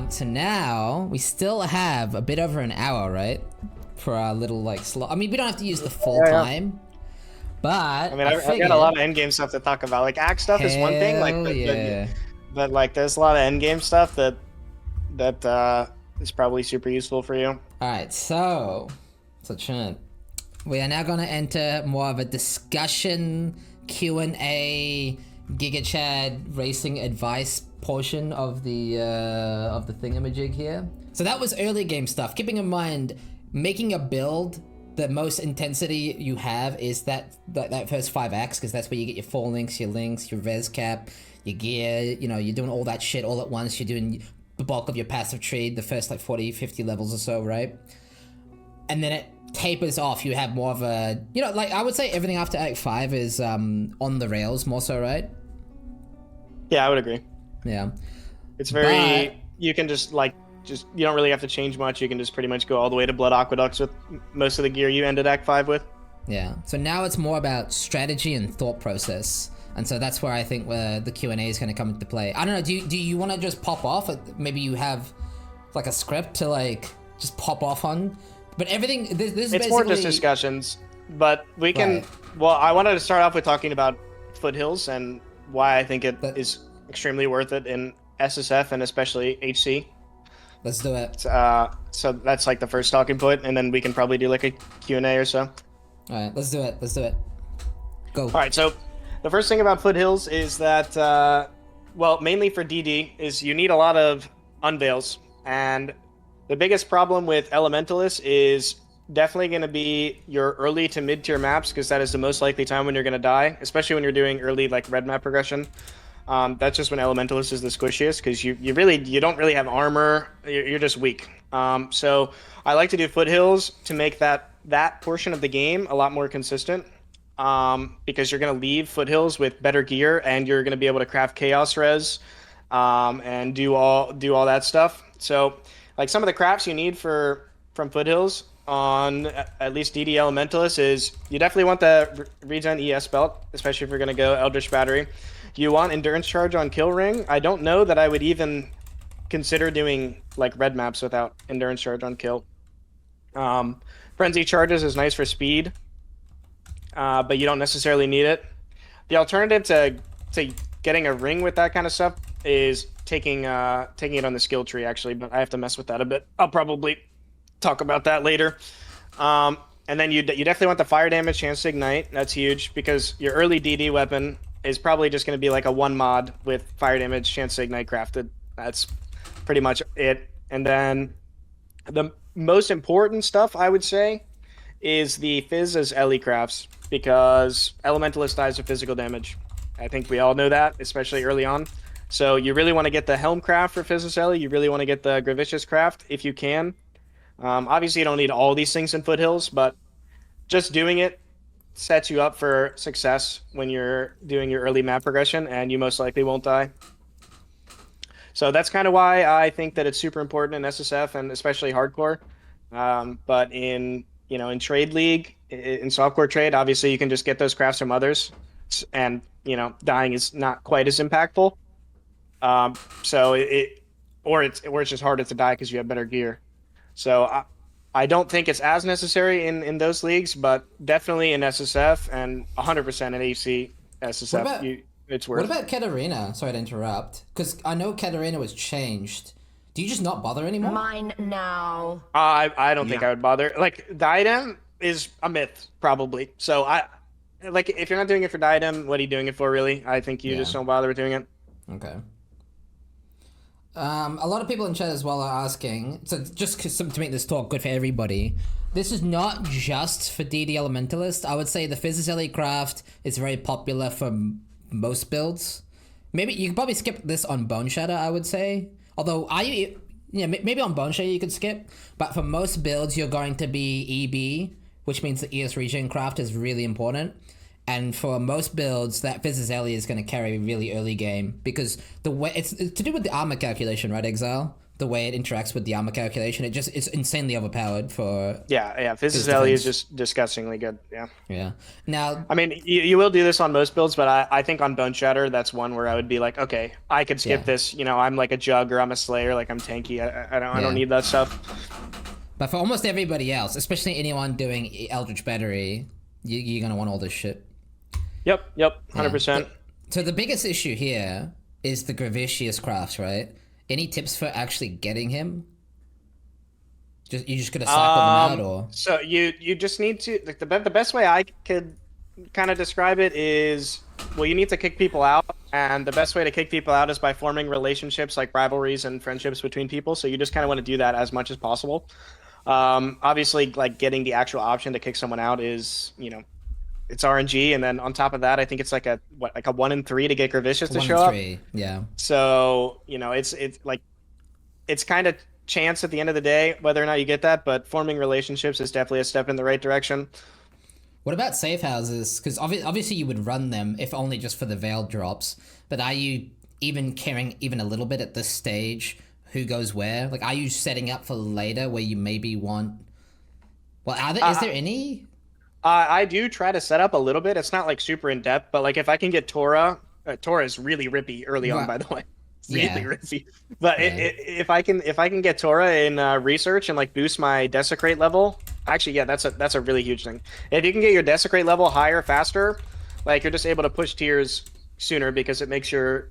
So now we still have a bit over an hour, right? For our little like slot. I mean, we don't have to use the full time, but I mean, I've got a lot of endgame stuff to talk about. Like axe stuff is one thing, like but like there's a lot of endgame stuff that is probably super useful for you. All right, so Chant, we are now gonna enter more of a discussion Q&A Giga Chad racing advice portion of the thingamajig here. So that was early game stuff. Keeping in mind, making a build, the most intensity you have is that first 5x, because that's where you get your 4 links, your res cap, your gear, you know, you're doing all that shit all at once. You're doing the bulk of your passive trade, the first like 40, 50 levels or so, right? And then it tapers off. You have more of a, you know, like I would say everything after Act 5 is on the rails more so, right? Yeah, I would agree. Yeah. It's very, you can just you don't really have to change much. You can just pretty much go all the way to Blood Aqueducts with most of the gear you ended Act 5 with. Yeah. So now it's more about strategy and thought process. And so that's where I think the Q&A is going to come into play. I don't know, do you want to just pop off? Maybe you have like a script to like just pop off on? But everything, this is basically... It's more just discussions, but we can... Right. Well, I wanted to start off with talking about Foothills and why I think it is extremely worth it in SSF and especially HC. Let's do it. So that's like the first talking point, and then we can probably do like a Q&A or so. All right, let's do it. Go. All right, so the first thing about Foothills is that, well, mainly for DD, is you need a lot of unveils, and the biggest problem with Elementalist is definitely going to be your early to mid-tier maps, because that is the most likely time when you're going to die, especially when you're doing early like red map progression. That's just when Elementalist is the squishiest, because you don't really have armor. You're just weak. So I like to do Foothills to make that portion of the game a lot more consistent, because you're going to leave Foothills with better gear, and you're going to be able to craft Chaos Res and do all that stuff. So like some of the crafts you need from Foothills on at least DD Elementalist is you definitely want the regen ES belt, especially if you're going to go Eldritch Battery. You want Endurance Charge on Kill Ring. I don't know that I would even consider doing like red maps without Endurance Charge on Kill. Frenzy Charges is nice for speed, but you don't necessarily need it. The alternative to getting a ring with that kind of stuff is taking it on the skill tree, actually, but I have to mess with that a bit. I'll probably talk about that later. And then you definitely want the fire damage, chance to ignite. That's huge, because your early DD weapon is probably just going to be like a 1 mod with fire damage, chance to ignite crafted. That's pretty much it. And then the most important stuff, I would say, is the Fizz as Ellie crafts, because Elementalist dies to physical damage. I think we all know that, especially early on. So you really want to get the Helm craft for Fizz as Ellie. You really want to get the Gravicious craft if you can. Obviously, you don't need all these things in Foothills, but just doing it sets you up for success when you're doing your early map progression, and you most likely won't die. So that's kind of why I think that it's super important in SSF and especially hardcore. But in trade league, in softcore trade, obviously you can just get those crafts from others, and dying is not quite as impactful. So it's just harder to die because you have better gear. So I don't think it's as necessary in those leagues, but definitely in SSF and 100% in AC SSF, it's worth. What about Katarina? Sorry to interrupt, because I know Katarina was changed. Do you just not bother anymore? Mine now. I don't think I would bother. Like, Diadem is a myth, probably. So if you're not doing it for Diadem, what are you doing it for, really? I think you just don't bother with doing it. Okay. A lot of people in chat as well are asking, so just to make this talk good for everybody, this is not just for DD Elementalist. I would say the Fizz craft is very popular for most builds. Maybe you could probably skip this on Bone Shatter, I would say. Although, maybe on Bone Shatter you could skip, but for most builds you're going to be EB, which means the ES regen craft is really important. And for most builds, that Fizz is going to carry really early game, because the way it's to do with the armor calculation, right, Exile? the way it interacts with the armor calculation. It's insanely overpowered for Yeah. his Physicality is defense. just disgustingly good. Yeah. Yeah. Now, I mean, you will do this on most builds, but I think on Bone Shatter, that's one where I would be like, okay, I could skip yeah, this. I'm like a Jug or I'm a Slayer, like I'm tanky. I don't yeah. need that stuff. But for almost everybody else, especially anyone doing Eldritch Battery, you're gonna want all this shit. Yep, Yeah. 100%. So the biggest issue here is the Gravicious Crafts, right? Any tips for actually getting him? You just gonna cycle them out, or So you just need to like the best way I could kind of describe it is, well, you need to kick people out, and the best way to kick people out is by forming relationships like rivalries and friendships between people. So you just kind of want to do that as much as possible. Obviously, like getting the actual option to kick someone out is, it's RNG, and then on top of that, I think it's like a 1 in 3 to get Gravicious to one show in up. three? Yeah. So it's like it's kind of chance at the end of the day whether or not you get that, but forming relationships is definitely a step in the right direction. What about safe houses? Because obviously you would run them if only just for the veil drops. But are you even caring even a little bit at this stage who goes where? Like, are you setting up for later where you maybe want? Well, is there any? I do try to set up a little bit. It's not like super in depth, but like if I can get Tora is really rippy early on, by the way. Really Yeah. rippy. But Yeah. if I can get Tora in research and like boost my Desecrate level, actually, yeah, that's a really huge thing. If you can get your Desecrate level higher faster, like you're just able to push tiers sooner because it makes your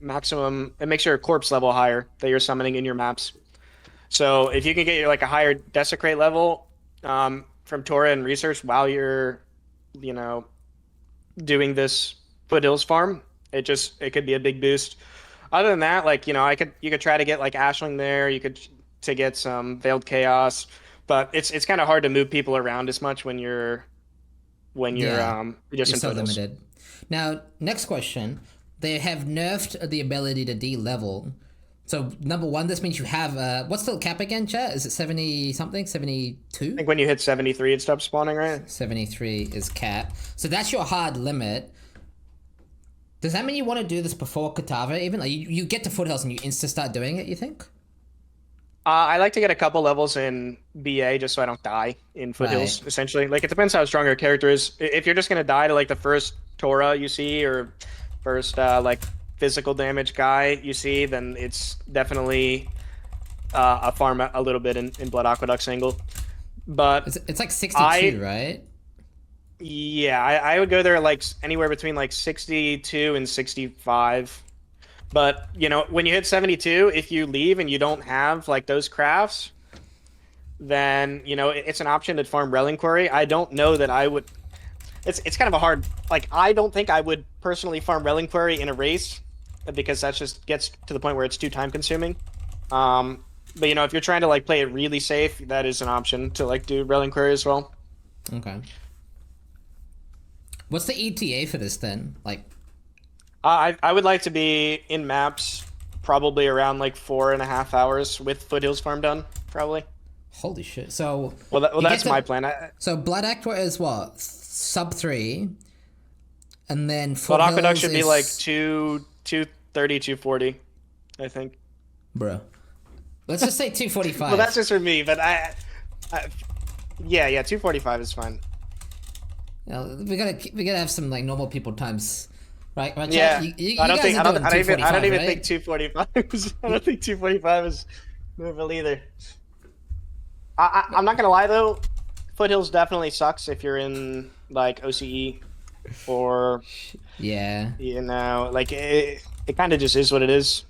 corpse level higher that you're summoning in your maps. So if you can get your like a higher Desecrate level from Tora and research while you're, doing this Foothills farm, it could be a big boost. Other than that, like, you could try to get like Ashling there, you could to get some Veiled Chaos, but it's kind of hard to move people around as much when you're Yeah. just You're in so Foothills. limited. Now, next question. They have nerfed the ability to D-level. So, number one, this means you have... what's the cap again, chat? Is it 70-something? 72? I think when you hit 73, it stops spawning, right? 73 is cap. So that's your hard limit. Does that mean you want to do this before Katava even? Like, you get to Foothills and you insta-start doing it, you think? I like to get a couple levels in BA just so I don't die in Foothills, Right. essentially. Like, it depends how strong your character is. If you're just going to die to, like, the first Tora you see or first, like, physical damage guy you see, then it's definitely a farm a little bit in Blood Aqueduct's angle. But It's like 62, right? yeah, I would go there, like, anywhere between, like, 62 and 65. But, when you hit 72, if you leave and you don't have, like, those crafts, then, it's an option to farm Reliquary. I don't know that I would... It's kind of a hard... Like, I don't think I would personally farm Reliquary in a race, because that just gets to the point where it's too time-consuming. But, if you're trying to, like, play it really safe, that is an option to, like, do Reliquary as well. Okay. What's the ETA for this, then? Like... I would like to be in maps probably around like 4.5 hours with Foothills farm done, probably. Holy shit. So... Well, that's my plan. So Blood Aqua is what? Sub 3. And then Blood Aqueduct Foothills should be is... like 230, 240, I think. Bro. Let's just say 245. Well, that's just for me, but yeah, 245 is fine. We gotta have some like normal people times, right? Yeah, you I don't guys think are doing I don't even right? think 245. I don't think 245 is movable either. I'm not gonna lie though, Foothills definitely sucks if you're in like OCE or Yeah. like it kind of just is what it is.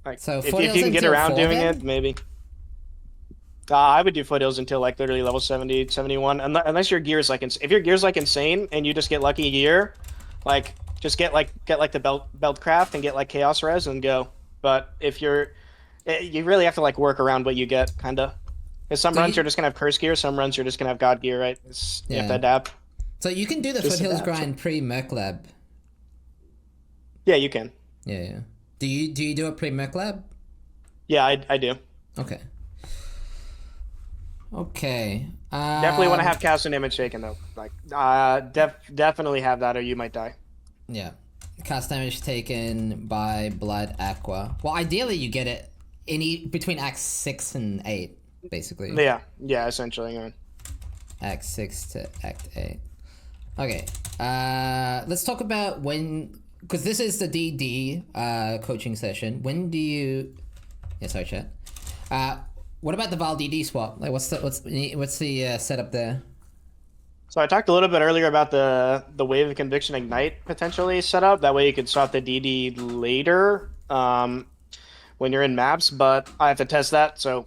Like, So if you Foothills can get until around 4 doing then? it, maybe. I would do Foothills until like literally level 70, 71, unless your gear is like if your gear's like insane and you just get lucky gear, like just get the belt craft and get like chaos res and go. But if you really have to like work around what you get, kind of. Because some runs you're just gonna have curse gear, some runs you're just gonna have god gear, right? You have to adapt. So you can do the Just Foothills adapt. grind pre-Merc Lab. Yeah, you can. Yeah. Do you do it pre-Merc Lab? Yeah, I do. Okay. Okay. Definitely want to have cast and image shaken though. Like, definitely have that, or you might die. Yeah. Cast damage taken by Blood Aqua. Well, ideally you get it any between Act 6 and 8, basically. Yeah, essentially. Yeah. Act 6 to Act 8. Okay. Let's talk about when, because this is the DD coaching session. When do you? Yeah, sorry, chat. What about the Val DD swap? Like, what's the setup there? So I talked a little bit earlier about the Wave of Conviction Ignite potentially set up. That way you could swap the DD later when you're in maps, but I have to test that, so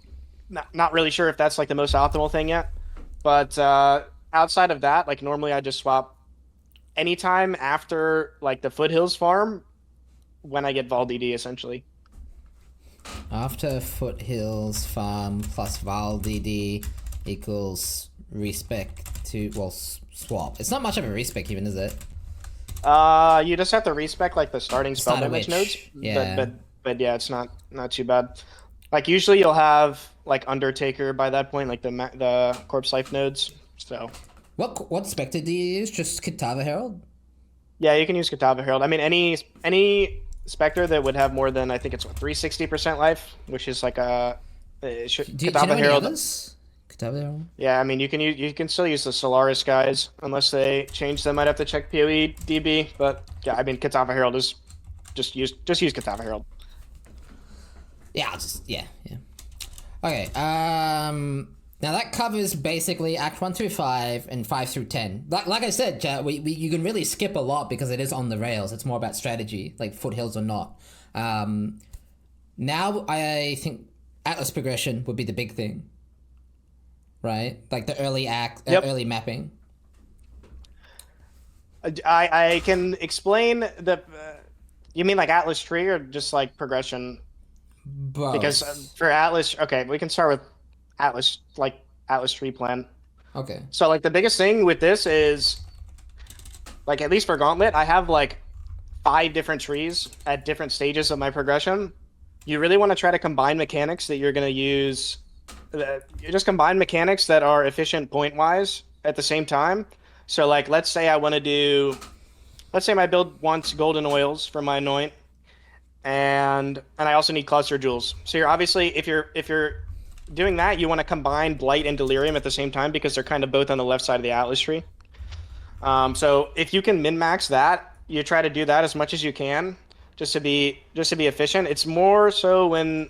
not really sure if that's like the most optimal thing yet. But outside of that, like normally I just swap anytime after like the Foothills farm when I get Val DD essentially. After Foothills farm plus Val DD equals respec to, well, swap. It's not much of a respec even, is it? You just have to respec like the starting spell damage nodes. Yeah. But yeah, it's not too bad. Like usually you'll have like Undertaker by that point, like the Corpse Life nodes. So what spectre do you use? Just Kitava Herald? yeah, you can use Kitava Herald. I mean, any Spectre that would have more than, I think it's what, 360% life, which is like a Do you Kitava know any Herald. others? Kitava Herald? Yeah, I mean, you can still use the Solaris guys unless they change them. I'd have to check PoE DB, but yeah, I mean, Kitava Herald is just use Kitava Herald. Yeah, I'll just yeah. Okay. Now that covers basically Act 1 through 5 and 5 through 10. Like I said, chat, you can really skip a lot because it is on the rails. It's more about strategy, like Foothills or not. Now I think Atlas progression would be the big thing, right? Like the early early mapping. I can explain the. You mean like Atlas tree or just like progression? Both. Because for Atlas, okay, we can start with Atlas, like Atlas tree plan. Okay. So like the biggest thing with this is, like at least for Gauntlet, I have like 5 different trees at different stages of my progression. You really want to try to combine mechanics that you're going to use. You just combine mechanics that are efficient point wise at the same time. So like, let's say my build wants golden oils for my anoint, and I also need cluster jewels. So you're obviously, if you're doing that, you want to combine Blight and Delirium at the same time because they're kind of both on the left side of the Atlas tree. So if you can min-max that, you try to do that as much as you can, just to be efficient. It's more so when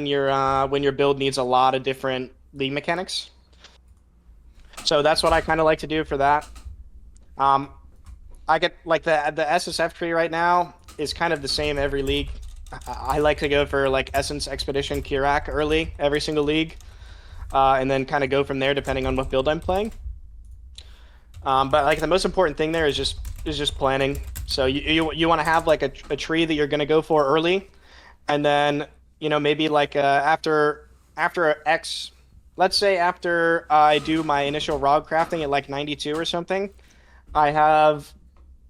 your build needs a lot of different league mechanics. So that's what I kind of like to do for that. I get like the SSF tree right now is kind of the same every league. I like to go for like Essence, Expedition, Kirak early every single league, and then kind of go from there depending on what build I'm playing. But like the most important thing there is just planning. So you want to have like a tree that you're going to go for early, and then maybe like after X, let's say after I do my initial ROG crafting at like 92 or something, I have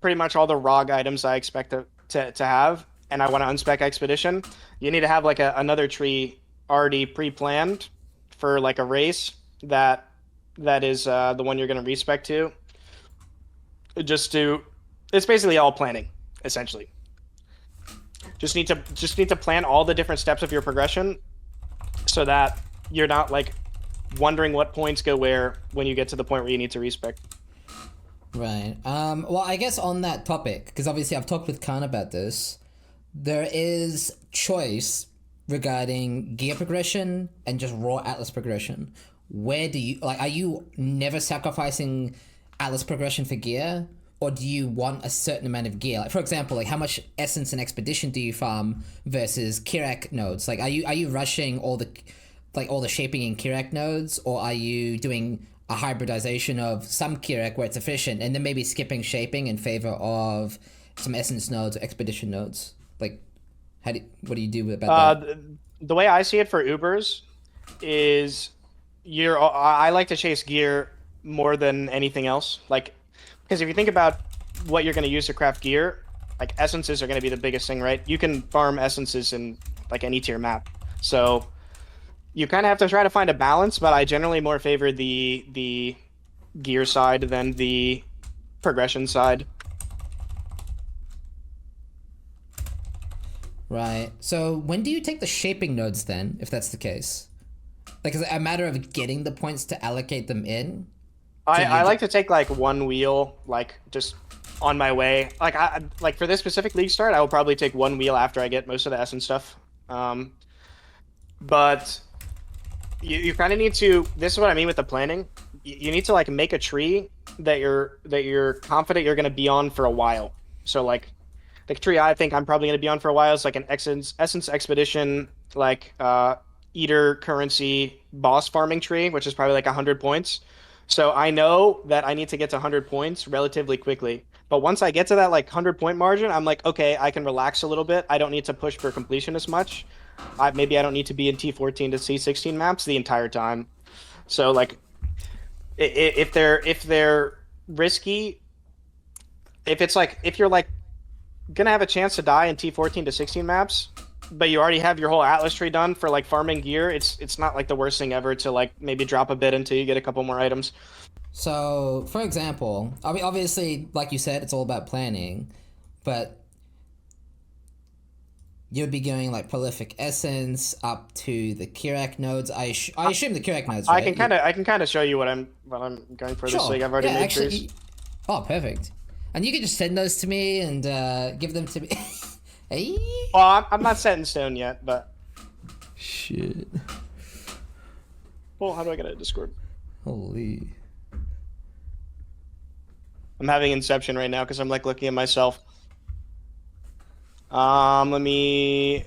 pretty much all the ROG items I expect to have, and I want to unspec Expedition. You need to have like another tree already pre-planned for like a race that is the one you're going to respec to. It's basically all planning, essentially. Just need to plan all the different steps of your progression so that you're not like wondering what points go where when you get to the point where you need to respec. Right. Well, I guess on that topic, because obviously I've talked with Khan about this, there is choice regarding gear progression and just raw Atlas progression. Where do you are you never sacrificing Atlas progression for gear, or do you want a certain amount of gear? Like for example, like how much Essence and Expedition do you farm versus Kirak nodes? Like are you rushing all the shaping in Kirak nodes, or are you doing a hybridization of some Kirak where it's efficient and then maybe skipping shaping in favor of some Essence nodes or Expedition nodes? Like what do you do about that? The way I see it for Ubers is I like to chase gear more than anything else. Like, because if you think about what you're going to use to craft gear, like essences are going to be the biggest thing, right? You can farm essences in like any tier map. So you kind of have to try to find a balance, but I generally more favor the gear side than the progression side. Right. So when do you take the shaping nodes then, if that's the case? Like, is it a matter of getting the points to allocate them in? So I you like to take like one wheel, like just on my way. Like for this specific league start, I will probably take one wheel after I get most of the essence stuff. But you kind of need to. This is what I mean with the planning. You need to like make a tree that you're confident you're going to be on for a while. So like the tree I think I'm probably going to be on for a while is like an essence expedition, like eater currency boss farming tree, which is probably like 100 points. So I know that I need to get to 100 points relatively quickly. But once I get to that like 100-point margin, I'm like, okay, I can relax a little bit. I don't need to push for completion as much. Maybe I don't need to be in T14 to C16 maps the entire time. So like if they're risky, if it's like if you're like gonna have a chance to die in T14 to 16 maps, but you already have your whole Atlas tree done for like farming gear, it's not like the worst thing ever to like maybe drop a bit until you get a couple more items. So, for example, I mean, obviously, like you said, it's all about planning, but you'd be going like prolific essence up to the Kirak nodes. I assume the Kirak nodes, right? I can kind of show you what I'm going for this Sure. league. I've already Yeah, made actually. trees. Oh, perfect. And you can just send those to me and give them to me. Hey. Well, I'm not set in stone yet, but Shit. well, how do I get a Discord? Holy. I'm having Inception right now because I'm like looking at myself. Let me.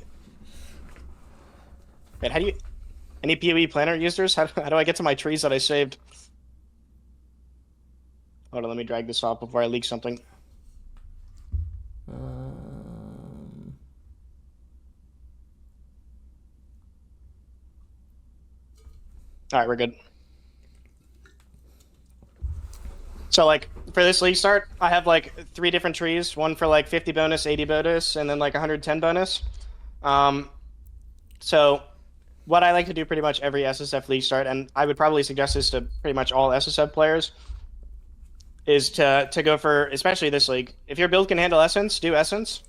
Wait, how do you? Any PoE planner users? How do I get to my trees that I saved? Hold on, let me drag this off before I leak something. All right, we're good. So like for this league start, I have like 3 different trees, one for like 50 bonus, 80 bonus, and then like 110 bonus. So what I like to do pretty much every SSF league start, and I would probably suggest this to pretty much all SSF players, is to go for, especially this league. If your build can handle essence, do essence.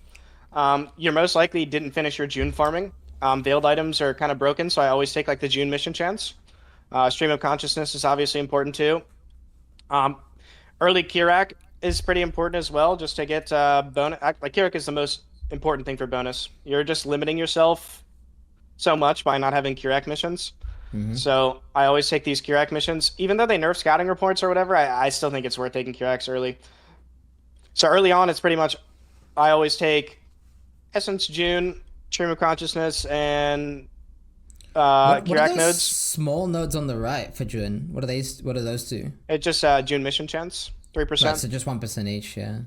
You're most likely didn't finish your June farming. Veiled items are kind of broken, so I always take like the June mission chance. Stream of consciousness is obviously important too. Early Kirak is pretty important as well, just to get bonus. Like Kirak is the most important thing for bonus. You're just limiting yourself so much by not having Kirak missions. So I always take these Kirak missions, even though they nerf scouting reports or whatever. I still think it's worth taking Kiraks early. So early on, it's pretty much I always take Essence June, Stream of Consciousness, and What are Kirak those nodes. small nodes on the right for June? What are these? What are those two? It's just June mission chance, 3%. Right, so just 1% each. Yeah.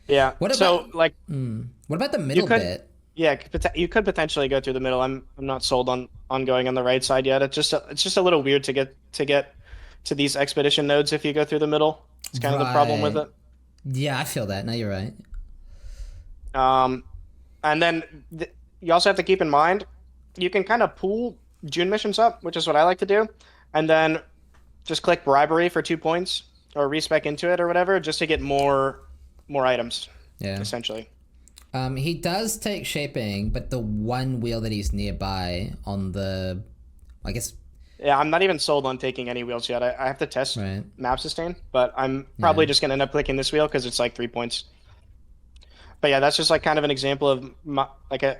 Yeah. What So about like what about the middle could- bit? yeah, you could potentially go through the middle. I'm not sold on going on the right side yet. It's just a little weird to get to these expedition nodes if you go through the middle. It's kind of the problem with Right. it. Yeah, I feel that. No, you're right. And then you also have to keep in mind you can kind of pool June missions up, which is what I like to do, and then just click bribery for 2 points or respec into it or whatever, just to get more items. Yeah. Essentially. He does take shaping, but the one wheel that he's nearby on the, I guess. Yeah, I'm not even sold on taking any wheels yet. I have to test Right. map sustain, but I'm probably just gonna end up clicking this wheel because it's like 3 points. But yeah, that's just like kind of an example of like a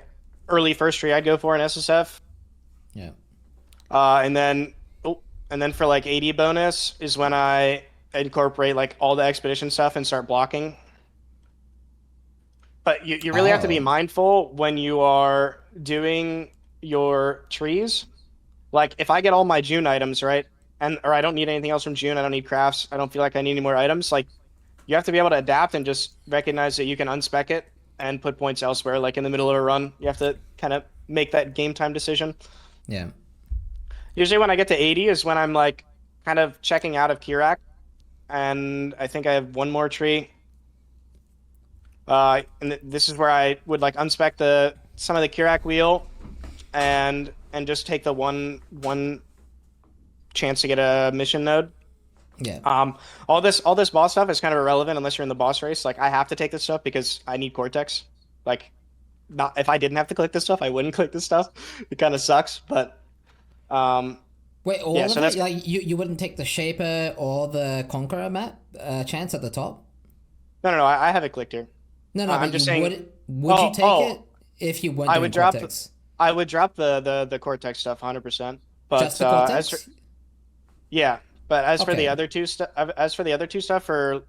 early first tree I'd go for in SSF. Yeah. And then for like 80 bonus is when I incorporate like all the expedition stuff and start blocking. But you really have to be Oh. mindful when you are doing your trees. Like if I get all my June items, right? Or I don't need anything else from June, I don't need crafts, I don't feel like I need any more items, like you have to be able to adapt and just recognize that you can unspec it and put points elsewhere, like in the middle of a run. You have to kind of make that game time decision. Yeah. Usually when I get to 80 is when I'm like kind of checking out of Kirak, and I think I have one more tree. And this is where I would like unspec some of the Kirak wheel and just take the one chance to get a mission node. Yeah. All this boss stuff is kind of irrelevant unless you're in the boss race. Like I have to take this stuff because I need Cortex. Like not if I didn't have to click this stuff, I wouldn't click this stuff. It kind of sucks, but um, Wait, all yeah. of So it? that's Like you wouldn't take the Shaper or the Conqueror map chance at the top? no. I have it clicked here. No, no, I'm but you just saying. would you Oh, take oh, it if you weren't I doing would drop. Cortex? I would drop the Cortex stuff 100%. Just But the as for Cortex? yeah, but as for the Okay. other two stuff, as for the other two stuff, for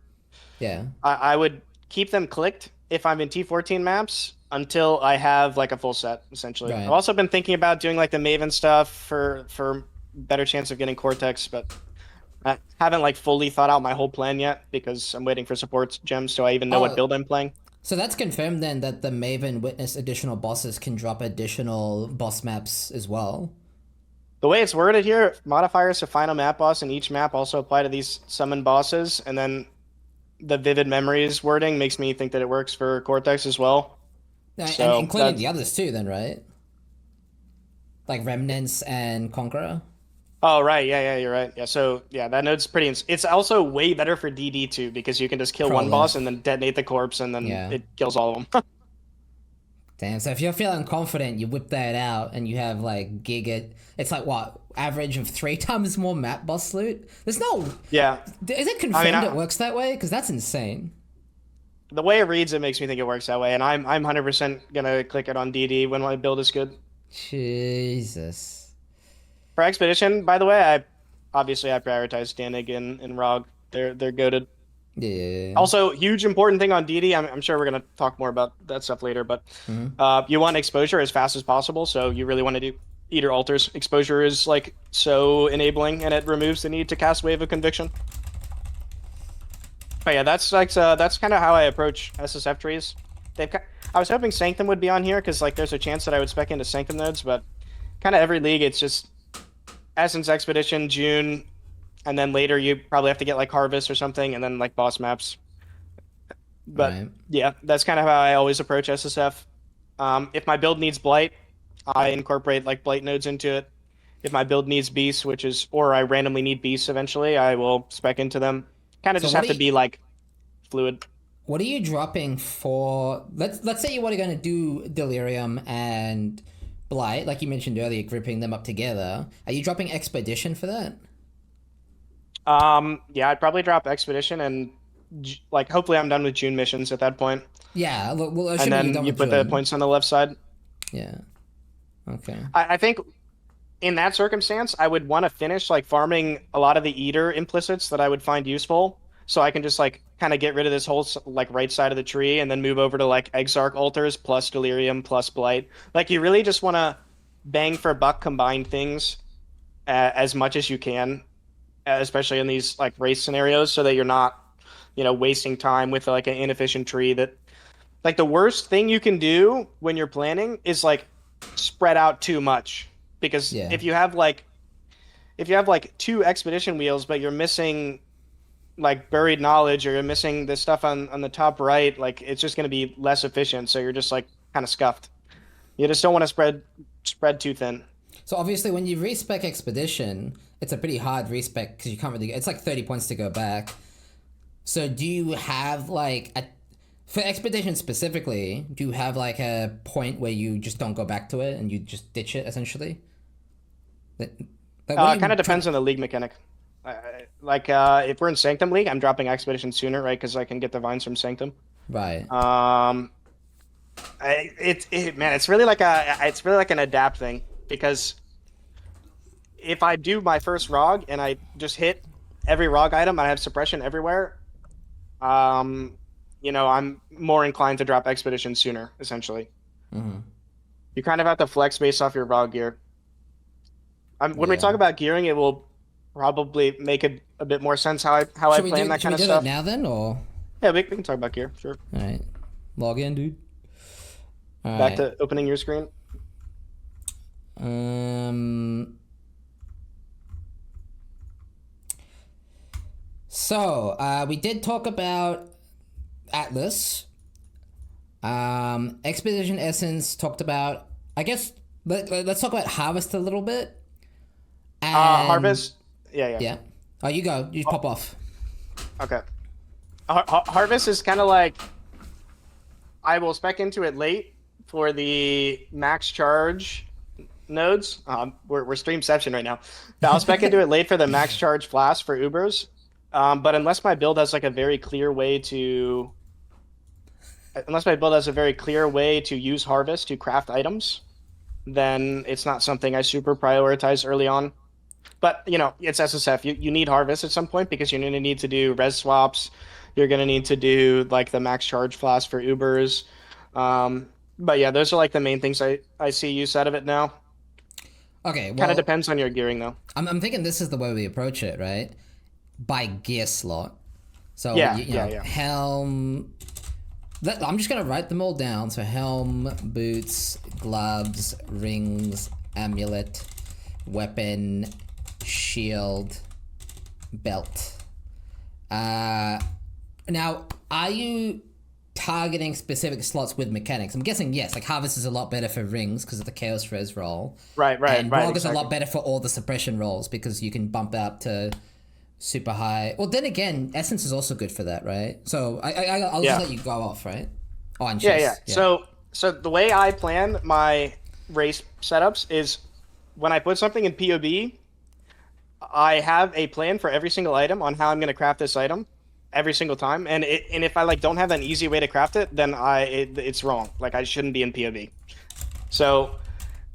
Yeah. I would keep them clicked if I'm in T14 maps until I have like a full set, essentially. I've Right. also been thinking about doing like the Maven stuff for better chance of getting Cortex, but I haven't like fully thought out my whole plan yet because I'm waiting for support gems so I even know what Oh, build I'm playing. so that's confirmed then that the Maven Witness additional bosses can drop additional boss maps as well. The way it's worded here, modifiers to final map boss in each map also apply to these summon bosses, and then the vivid memories wording makes me think that it works for Cortex as well. And So including the that's others too, then, right? Like Remnants and Conqueror? oh right, yeah, you're right. Yeah, so yeah, that node's pretty. It's also way better for DD too because you can just kill one boss and Prolif. then detonate the corpse and then Yeah. it kills all of them. Damn, so if you're feeling confident, you whip that out and you have like giga. It's like what? Average of 3 times more map boss loot? There's no. Yeah, Is it I mean, confirmed it works that way? Because that's insane. the way it reads, it makes me think it works that way, and I'm 100% gonna click it on DD when my build is good. Jesus. For Expedition, by the way, I prioritize Danig and Rog. They're goated. Yeah. Also, huge important thing on DD. I'm sure we're gonna talk more about that stuff later, but you want exposure as fast as possible, so you really want to do Eater Altars. Exposure is like so enabling, and it removes the need to cast Wave of Conviction. But yeah, that's kind of how I approach SSF trees. I was hoping Sanctum would be on here because like there's a chance that I would spec into Sanctum nodes, but kind of every league it's just Essence Expedition, June, and then later you probably have to get like Harvest or something, and then like boss maps. But Right. yeah, that's kind of how I always approach SSF. If my build needs Blight, I incorporate like Blight nodes into it. If my build needs Beast, or I randomly need Beasts eventually, I will spec into them. Kind of So just have to be like fluid. what are you dropping for? Let's say you were going to do Delirium and Blight, like you mentioned earlier, gripping them up together. Are you dropping Expedition for that? Yeah, I'd probably drop Expedition and like hopefully I'm done with June missions at that point. Yeah. Well, And assuming you're then done you with put the June. points on the left side. Yeah. Okay. I think in that circumstance, I would want to finish like farming a lot of the Eater implicits that I would find useful, so I can just like kind of get rid of this whole like right side of the tree and then move over to like Exarch altars plus Delirium plus Blight. Like you really just want to bang for buck combine things as much as you can, especially in these like race scenarios, so that you're not, wasting time with like an inefficient tree that like the worst thing you can do when you're planning is like spread out too much because Yeah. if you have like two expedition wheels but you're missing like buried knowledge or you're missing this stuff on the top right, like it's just going to be less efficient, so you're just like kind of scuffed. You just don't want to spread too thin. So obviously, when you respec Expedition, it's a pretty hard respec because you can't really. It's like 30 points to go back. So do you have like for Expedition specifically? Do you have like a point where you just don't go back to it and you just ditch it essentially? Like, what are you Kind of trying- depends on the league mechanic. If we're in Sanctum League, I'm dropping Expedition sooner, right? Because I can get the vines from Sanctum. Right. Man, it's really like an adapt thing because if I do my first ROG and I just hit every ROG item, I have suppression everywhere. I'm more inclined to drop Expedition sooner, essentially. Mm-hmm. You kind of have to flex based off your ROG gear. When we Yeah. talk about gearing, it will probably make a bit more sense how I plan that Should kind we of do stuff. that now then, or Yeah, we can talk about gear, sure. all right? Log in, dude. All Back right. to opening your screen. So we did talk about Atlas. Expedition Essence talked about. I guess let's talk about Harvest a little bit. And, Harvest. Yeah. Yeah. Oh, you go. You pop off. Okay. Harvest is kind of like I will spec into it late for the max charge nodes. We're streamception right now. I'll spec into it late for the max charge flask for Ubers. But unless my build has like a very clear way to, use harvest to craft items, then it's not something I super prioritize early on. But you know, it's SSF. You need harvest at some point because you're gonna need to do res swaps. You're gonna need to do like the max charge flask for Ubers. But yeah, those are like the main things I see use out of it now. Okay, well, Kind of depends on your gearing though. I'm thinking this is the way we approach it, right? By gear slot. So Yeah, you know, yeah. helm. I'm just gonna write them all down. So helm, boots, gloves, rings, amulet, weapon, shield, belt. Now, are you targeting specific slots with mechanics? I'm guessing yes. Like harvest is a lot better for rings because of the chaos res roll. Right. And Rog is a Exactly. lot better for all the suppression rolls because you can bump up to super high. Well, then again, essence is also good for that, right? So I'll Yeah. just let you go off, right? Oh, and Yeah, chess. yeah. So the way I plan my race setups is when I put something in POB, I have a plan for every single item on how I'm going to craft this item every single time. And if I like don't have an easy way to craft it, then it's wrong. Like I shouldn't be in POB. So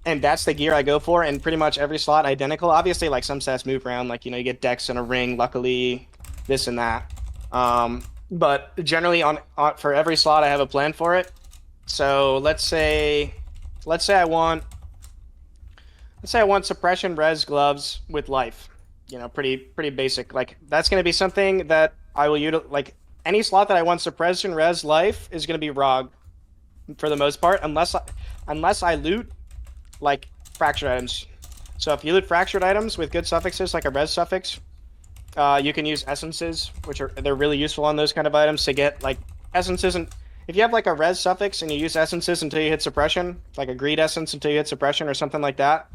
and that's the gear I go for, and pretty much every slot identical. Obviously, like some sets move around, like you know, you get dex and a ring, luckily, this and that. But generally, on for every slot, I have a plan for it. So let's say I want suppression, res, gloves with life. You know, pretty basic. Like that's gonna be something that I will utilize. Like any slot that I want suppression, res, life is gonna be ROG for the most part, unless I loot like fractured items. So if you loot fractured items with good suffixes, like a res suffix, you can use essences, they're really useful on those kind of items to get like essences. And if you have like a res suffix and you use essences until you hit suppression, like a greed essence until you hit suppression or something like that,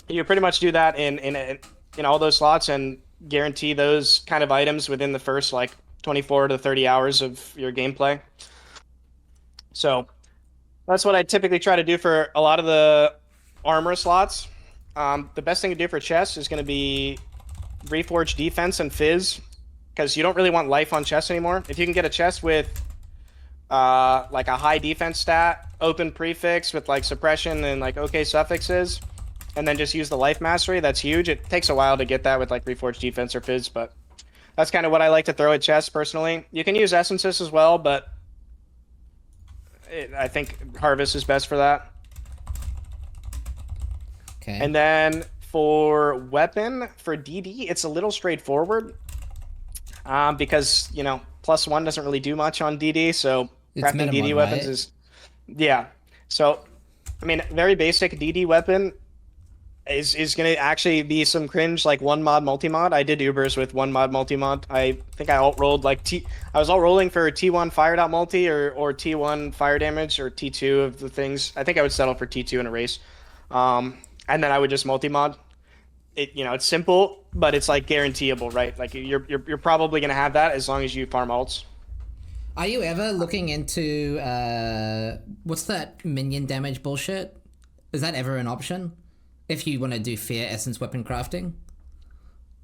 you pretty much do that in all those slots and guarantee those kind of items within the first like 24 to 30 hours of your gameplay. So that's what I typically try to do for a lot of the armor slots. The best thing to do for chess is going to be Reforge defense and fizz, because you don't really want life on chess anymore. If you can get a chest with like a high defense stat, open prefix with like suppression and like okay suffixes, and then just use the life mastery, that's huge. It takes a while to get that with like Reforge defense or fizz, but that's kind of what I like to throw at chess personally. You can use essences as well, but I think harvest is best for that. Okay. And then for weapon for DD, it's a little straightforward because you know +1 doesn't really do much on DD, so It's crafting DD minimum, weapons right? is So I mean, very basic DD weapon is going to actually be some cringe like one mod multi-mod. I did Ubers with one mod multi-mod. I think I alt-rolled like I was alt-rolling for T1 fire dot multi or T1 fire damage or T2 of the things. I think I would settle for T2 in a race. And then I would just multi-mod. It's simple, but it's like guaranteeable, right? Like you're probably going to have that as long as you farm alts. Are you ever looking into what's that minion damage bullshit? Is that ever an option? If you want to do fear essence weapon crafting?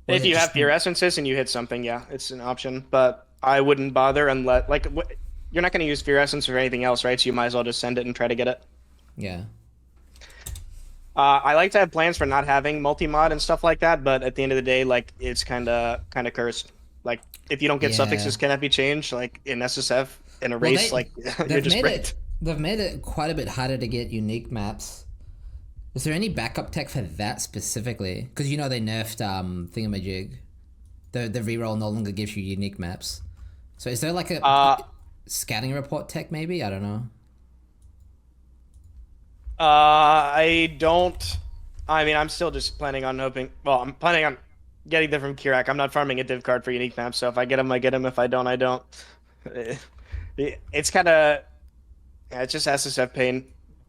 Or If is it you have just- fear essences and you hit something, yeah, it's an option. But I wouldn't bother unless you're not going to use fear essence or anything else, right? So you might as well just send it and try to get it. Yeah. I like to have plans for not having multi-mod and stuff like that, but at the end of the day, like it's kind of cursed. Like if you don't get Yeah. suffixes cannot be changed, like in SSF in a race, like you're they've just made bricked. they've made it quite a bit harder to get unique maps. Is there any backup tech for that specifically? Because you know they nerfed thingamajig. The reroll no longer gives you unique maps. So is there like a scouting report tech maybe? I don't know. I don't. I mean, I'm still just planning on hoping. Well, I'm planning on getting them from Kirak. I'm not farming a div card for unique maps, so if I get them, I get them. If I don't, I don't. It's kind of. Yeah, it's just SSF pain.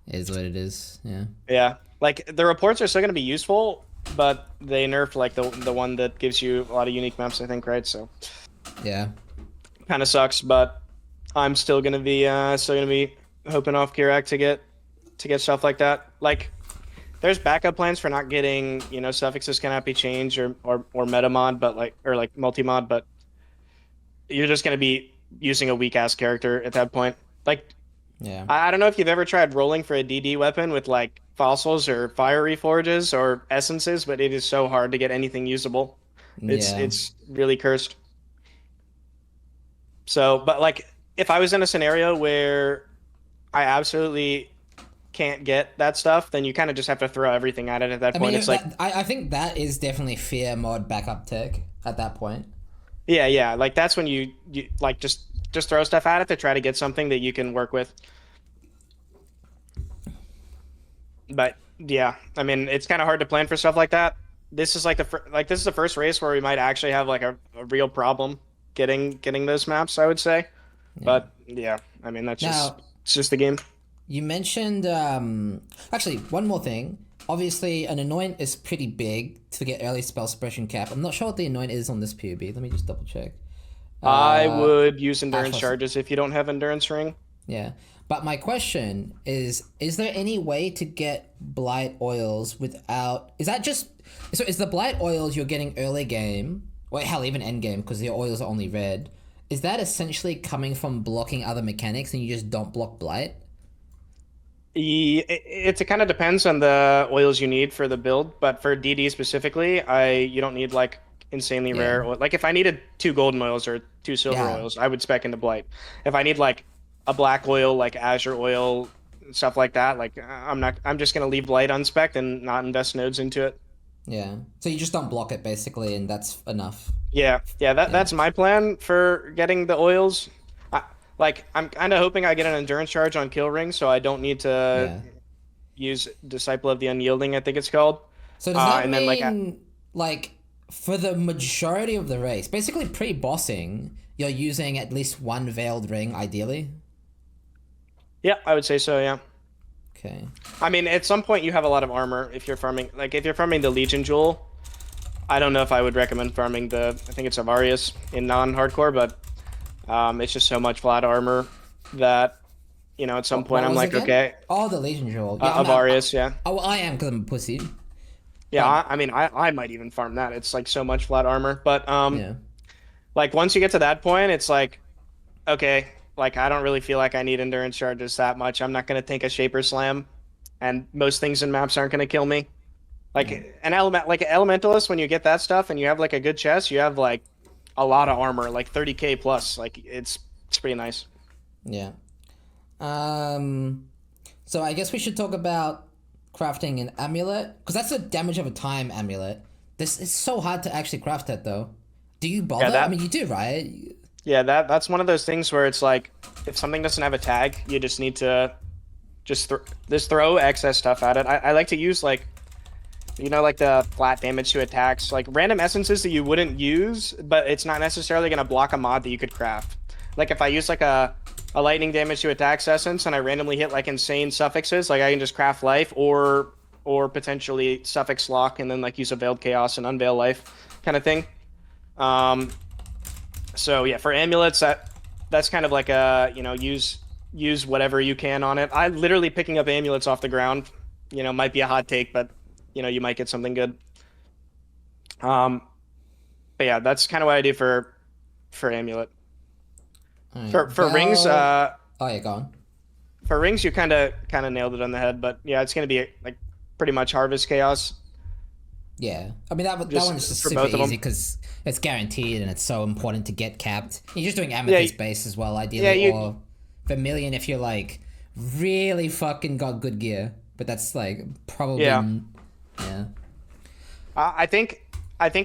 It is what it is. Yeah. Yeah, like the reports are still going to be useful, but they nerfed like the one that gives you a lot of unique maps, I think, right? So Yeah. kind of sucks, but I'm still gonna be hoping off Kirak to get stuff like that. Like there's backup plans for not getting, suffixes cannot be changed or meta mod, but like or like multi mod, but you're just gonna be using a weak ass character at that point. Like Yeah. I don't know if you've ever tried rolling for a DD weapon with like fossils or fiery forges or essences, but it is so hard to get anything usable. Yeah. It's really cursed. So, but like if I was in a scenario where I absolutely can't get that stuff, then you kind of just have to throw everything at it at that I point. mean, It's like, I think that is definitely fear mod backup tech at that point. yeah, yeah, like that's when you like just throw stuff at it to try to get something that you can work with. But yeah, I mean, it's kind of hard to plan for stuff like that. This is like this is the first race where we might actually have like a real problem getting those maps, I would say. Yeah. But yeah, I mean that's just Now, it's just the game. you mentioned actually one more thing. Obviously, an anoint is pretty big to get early spell suppression cap. I'm not sure what the anoint is on this PUB. Let me just double check. I Uh, would use endurance Ashlos. charges if you don't have endurance ring. Yeah. But my question is there any way to get blight oils without, is that just, so is the blight oils you're getting early game, or hell, even end game, because your oils are only red, is that essentially coming from blocking other mechanics and you just don't block blight? It kind of depends on the oils you need for the build, but for DD specifically, I you don't need like insanely Yeah. rare oil. Like if I needed two golden oils or two silver Yeah. oils, I would spec into Blight. If I need like a black oil, like Azure oil, stuff like that, like I'm just gonna leave Blight unspec and not invest nodes into it. Yeah. So you just don't block it basically, and that's enough. Yeah, yeah, Yeah. that's my plan for getting the oils. I, like I'm kind of hoping I get an endurance charge on kill ring, so I don't need to Yeah. use Disciple of the Unyielding, I think it's called. So does that And then mean, like, for the majority of the race, basically pre-bossing, you're using at least one veiled ring, ideally? yeah, I would say so, yeah. Okay. I mean, at some point you have a lot of armor if you're farming, like if you're farming the Legion Jewel. I don't know if I would recommend farming I think it's Avarius in non-hardcore, but it's just so much flat armor that, at some What point I'm was it like, again? okay, Oh, the Legion Jewel. Yeah, Avarius, yeah. oh, I am because I'm a pussy. Yeah, But, I mean, I might even farm that. It's like so much flat armor, but yeah. like once you get to that point, it's like, okay, like I don't really feel like I need endurance charges that much. I'm not gonna take a Shaper Slam, and most things in maps aren't gonna kill me. Like like an Elementalist, when you get that stuff and you have like a good chest, you have like a lot of armor, like 30k plus. Like it's pretty nice. Yeah. Um, so I guess we should talk about crafting an amulet, because that's a damage over time amulet. This is so hard to actually craft that though. Do you bother? Yeah, I mean, you do, right? yeah, that's one of those things where it's like if something doesn't have a tag, you just need to just throw excess stuff at it. I like to use like like the flat damage to attacks, like random essences that you wouldn't use, but it's not necessarily gonna block a mod that you could craft. Like if I use like a lightning damage to attacks essence and I randomly hit like insane suffixes, like I can just craft life or potentially suffix lock and then like use a veiled chaos and unveil life kind of thing. Um, so yeah, for amulets that's kind of like a use whatever you can on it. I literally picking up amulets off the ground, might be a hot take, but you might get something good. Um, but yeah, that's kind of what I do for amulet. Alright, For rings, oh yeah, go on. for rings, you kind of nailed it on the head. But yeah, it's gonna be like pretty much harvest chaos Yeah, I mean that just one's just for super both of easy them. because it's guaranteed and it's so important to get capped. You're just doing Yeah, amethyst base as well, yeah, ideally, or vermilion if you're like really fucking got good gear. But that's like probably yeah. yeah. I think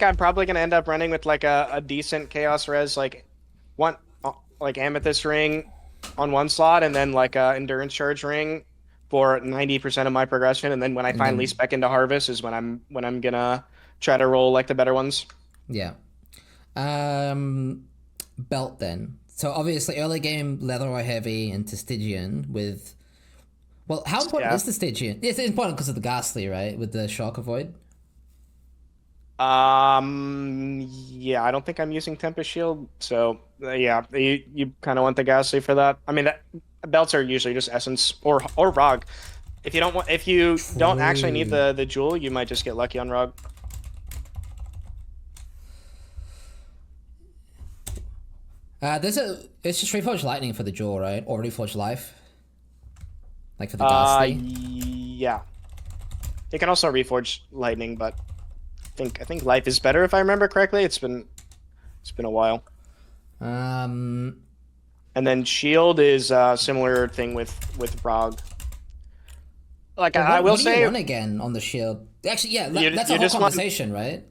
I'm probably gonna end up running with like a decent chaos res, like one like amethyst ring on one slot, and then like a endurance charge ring for 90% of my progression, and then when I And finally then spec into harvest is when I'm gonna try to roll like the better ones. yeah. Um, belt then. So obviously early game leather or heavy into Stygian with. Well, how important Yeah. is the Stygian? It's important because of the ghastly, right? With the shock avoid. Yeah, I don't think I'm using Tempest Shield, so yeah, you kind of want the ghastly for that. I mean, belts are usually just essence or Rog. If you don't actually need the jewel, you might just get lucky on Rog. It's just Reforged Lightning for the jewel, right? Or Reforged Life? Like for the Ghastly? Yeah. They can also reforge lightning, but I think life is better if I remember correctly. It's been a while. And then shield is a similar thing with Rog. Like well, I will what do say, you want again on the shield? Actually, yeah, that's a whole conversation, right?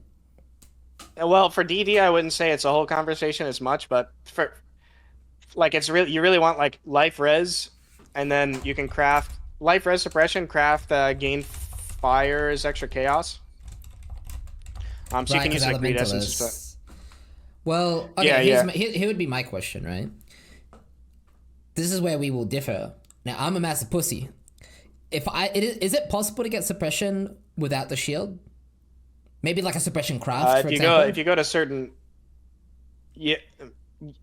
Well, for DD, I wouldn't say it's a whole conversation as much, but for like you really want like life res, and then you can craft life res suppression, craft gain fire as extra chaos. So you can use like greed essence. Well, okay, yeah. Here would be my question, right? This is where we will differ. Now, I'm a massive pussy. Is it possible to get suppression without the shield? Maybe like a suppression craft, for example? If you go to certain, yeah,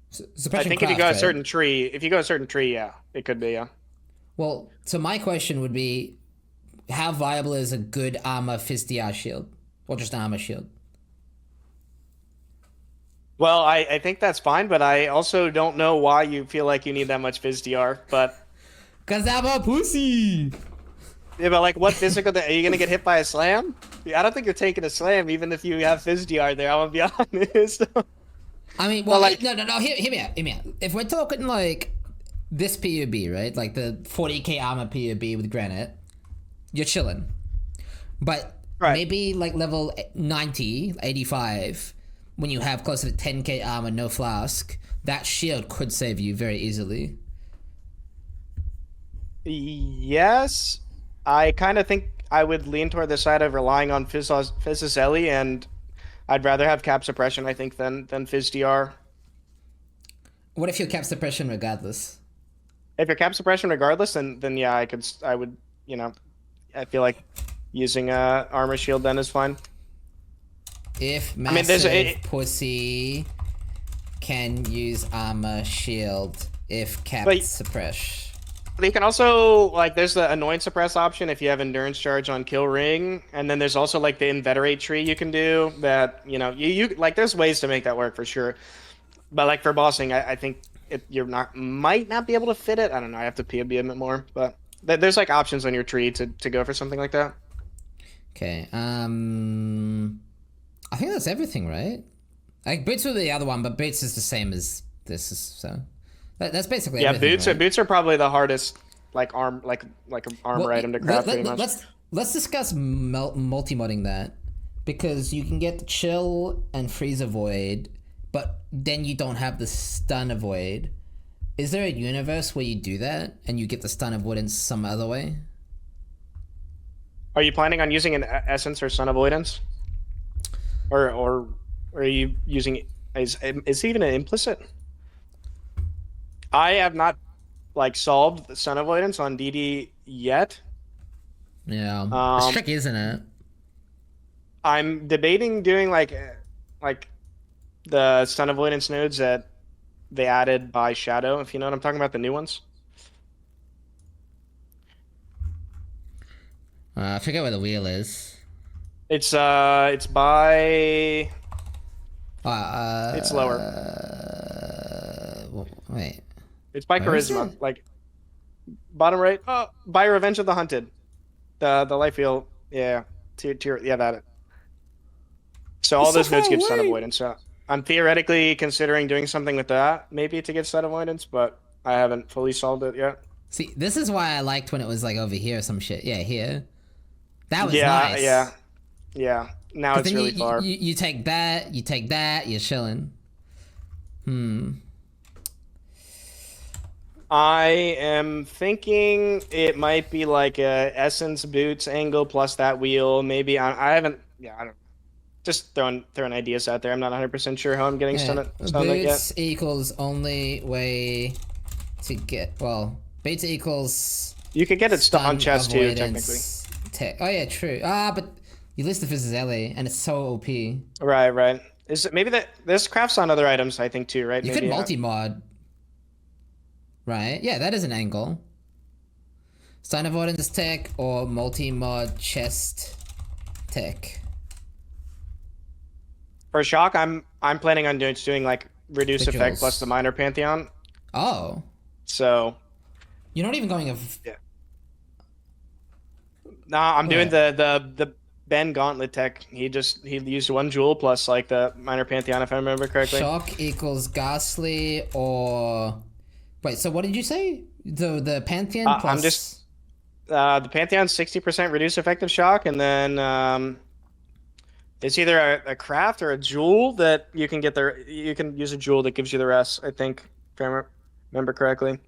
suppression I think craft, if you go right? a certain tree, yeah, it could be, yeah. Well, so my question would be, how viable is a good armor Fizz DR shield, or just an armor shield? Well, I think that's fine, but I also don't know why you feel like you need that much Fizz DR, but cause I'm a pussy. Yeah, but like, what physical? Are you gonna get hit by a slam? I don't think you're taking a slam, even if you have Fizz DR there. I'm gonna be honest. I mean, well, like, no. Hear me out. If we're talking like this PUB, right? Like the 40k armor PUB with granite, you're chilling. But maybe like level 90, 85, when you have closer to 10k armor, no flask, that shield could save you very easily. Yes. I kind of think I would lean toward the side of relying on Fizzle, and I'd rather have cap suppression, I think, than Fizz DR. What if you're cap suppression regardless? If you're cap suppression regardless, then yeah, I would, I feel like using armor shield then is fine. If massive pussy can use armor shield if cap suppress. You can also, like, there's the annoyance suppress option if you have endurance charge on kill ring, and then there's also like the inveterate tree you can do that, you like, there's ways to make that work for sure. But like for bossing, I think might not be able to fit it. I don't know, I have to POB a bit more, but there's like options on your tree to go for something like that. Okay, I think that's everything, right? Like boots were the other one, but boots is the same as this, so that's basically everything, right? Boots are probably the hardest like armor item to craft. Pretty much. Let's discuss multi-modding that, because you can get the chill and freeze avoid, but then you don't have the stun avoid. Is there a universe where you do that and you get the stun avoidance some other way? Are you planning on using an essence or stun avoidance, or are you using is it even an implicit? I have not like solved the stun avoidance on DD yet. Yeah, it's tricky, isn't it? I'm debating doing like the stun avoidance nodes that they added by Shadow, if you know what I'm talking about, the new ones. I forget where the wheel is. It's by. It's lower. Wait. It's by charisma, like bottom right. Oh, by Revenge of the Hunted, the life wheel. Yeah, yeah, that. So all those nodes give stun avoidance. So I'm theoretically considering doing something with that, maybe to get stun avoidance, but I haven't fully solved it yet. See, this is why I liked when it was like over here or some shit. Yeah, here. That was nice. Yeah. Now it's really far. You take that, you're chilling. I am thinking it might be like a essence boots angle plus that wheel. Maybe I haven't. Yeah, I don't. Just throwing ideas out there. I'm not 100% sure how I'm getting stunned yet. Boots equals only way to get. Well, beta equals. You could get it on chest too, technically. Oh yeah, true. But you list the Fizzle and it's so OP. Right. Is it maybe that there's crafts on other items? I think too, right? You could multi-mod. right? Yeah, that is an angle. Sign avoidance tech or multi-mod chest tech. For shock, I'm planning on doing like reduce The effect plus the jewels. minor pantheon. Oh, So you're not even going yeah. Nah, I'm doing wait. the Ben Gauntlet tech. He used one jewel plus like the minor pantheon if I remember correctly. Shock equals ghastly or wait. So what did you say? The Pantheon I'm just plus. the Pantheon's 60% reduce effective shock, and then it's either a craft or a jewel that you can get there. You can use a jewel that gives you the rest, I think, if I remember correctly.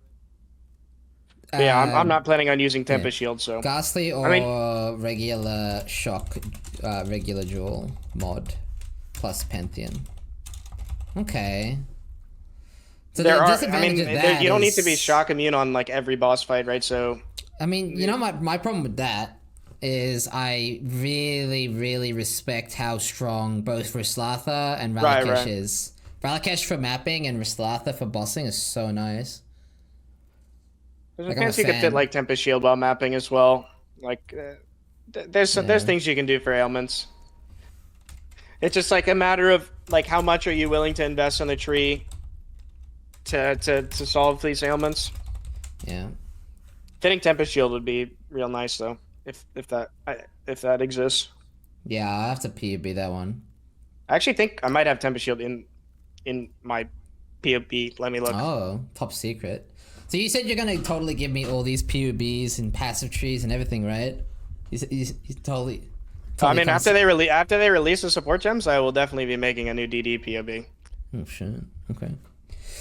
But yeah, I'm not planning on using Yeah. Tempest Shield, so Ghastly I mean, or regular shock, regular jewel mod plus Pantheon. Okay. So the I mean, disadvantage of that you don't need to be is, shock immune on like every boss fight, right? So I mean, you know, my problem with that is I really, really respect how strong both Rislatha and right, Ralakesh right. is. Ralakesh for mapping and Rislatha for bossing is so nice. There's a Like, I'm a chance you could fit fan. like Tempest Shield while mapping as well. Like, there's Yeah. things you can do for ailments. It's just like a matter of like how much are you willing to invest on the tree to solve these ailments. Yeah. Fitting Tempest Shield would be real nice though, if that exists. Yeah, I have to PB that one. I actually think I might have Tempest Shield in my POB. Let me look. Oh, top secret. So you said you're gonna totally give me all these PUBs and passive trees and everything, right? You totally, I totally mean, after they release the support gems, I will definitely be making a new DD POB. Oh shit. Okay.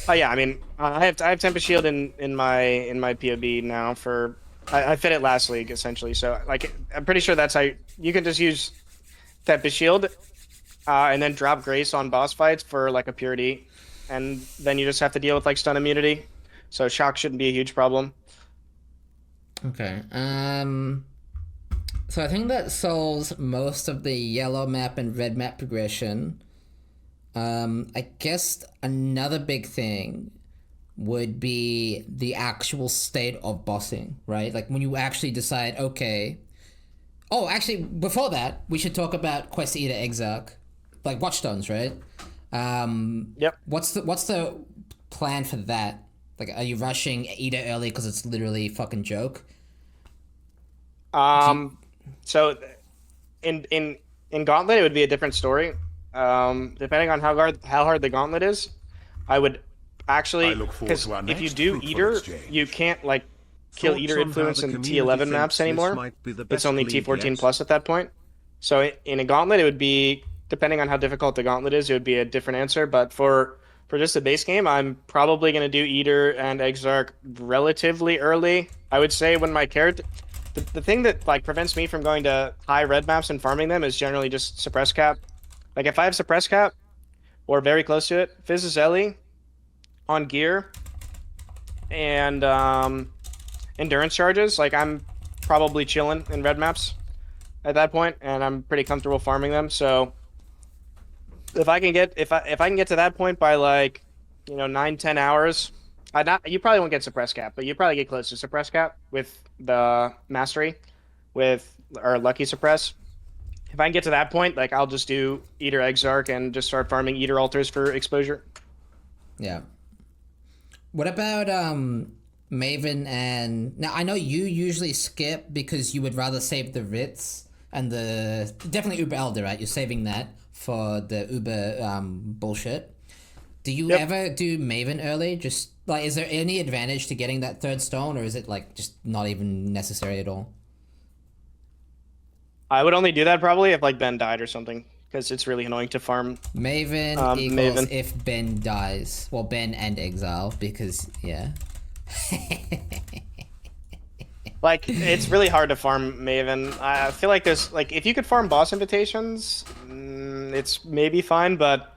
Oh yeah, I mean, I have Tempest Shield in my POB now for I fit it last league essentially. So like I'm pretty sure that's how you can just use Tempest Shield, and then drop Grace on boss fights for like a purity, and then you just have to deal with like stun immunity. So shock shouldn't be a huge problem. Okay. So I think that solves most of the yellow map and red map progression. I guess another big thing would be the actual state of bossing, right? Like when you actually decide, okay. Oh, actually, before that, we should talk about Quest Eater Exarch, like Watchstones, right? Yep. What's the plan for that? Like, are you rushing Eater early because it's literally a fucking joke? Do you, So in Gauntlet, it would be a different story. Depending on how hard the Gauntlet is, I would actually because if you do Eater, you can't like kill Eater influence in T11 maps anymore. It's only T14 plus at that point. So in a Gauntlet, it would be depending on how difficult the Gauntlet is, it would be a different answer. But for just a base game, I'm probably gonna do Eater and Exarch relatively early. I would say when my character. The thing that like prevents me from going to high red maps and farming them is generally just suppress cap. Like if I have suppress cap or very close to it, Fizzazelli on gear and endurance charges, like I'm probably chilling in red maps at that point, and I'm pretty comfortable farming them. So if I can get if I can get to that point by like 9-10 hours, you probably won't get suppress cap, but you probably get close to suppress cap with the mastery, or lucky suppress. If I can get to that point, like I'll just do Eater Exarch and just start farming Eater altars for exposure. yeah. What about Maven and now I know you usually skip because you would rather save the Ritz and the definitely Uber Elder, right? You're saving that for the Uber bullshit. Do you Yep. ever do Maven early? Just like, is there any advantage to getting that third stone, or is it like just not even necessary at all? I would only do that probably if like Ben died or something, because it's really annoying to farm Maven equals Maven. if Ben dies. Well, Ben and Exile, because yeah. Like it's really hard to farm Maven. I feel like there's like if you could farm boss invitations, it's maybe fine, but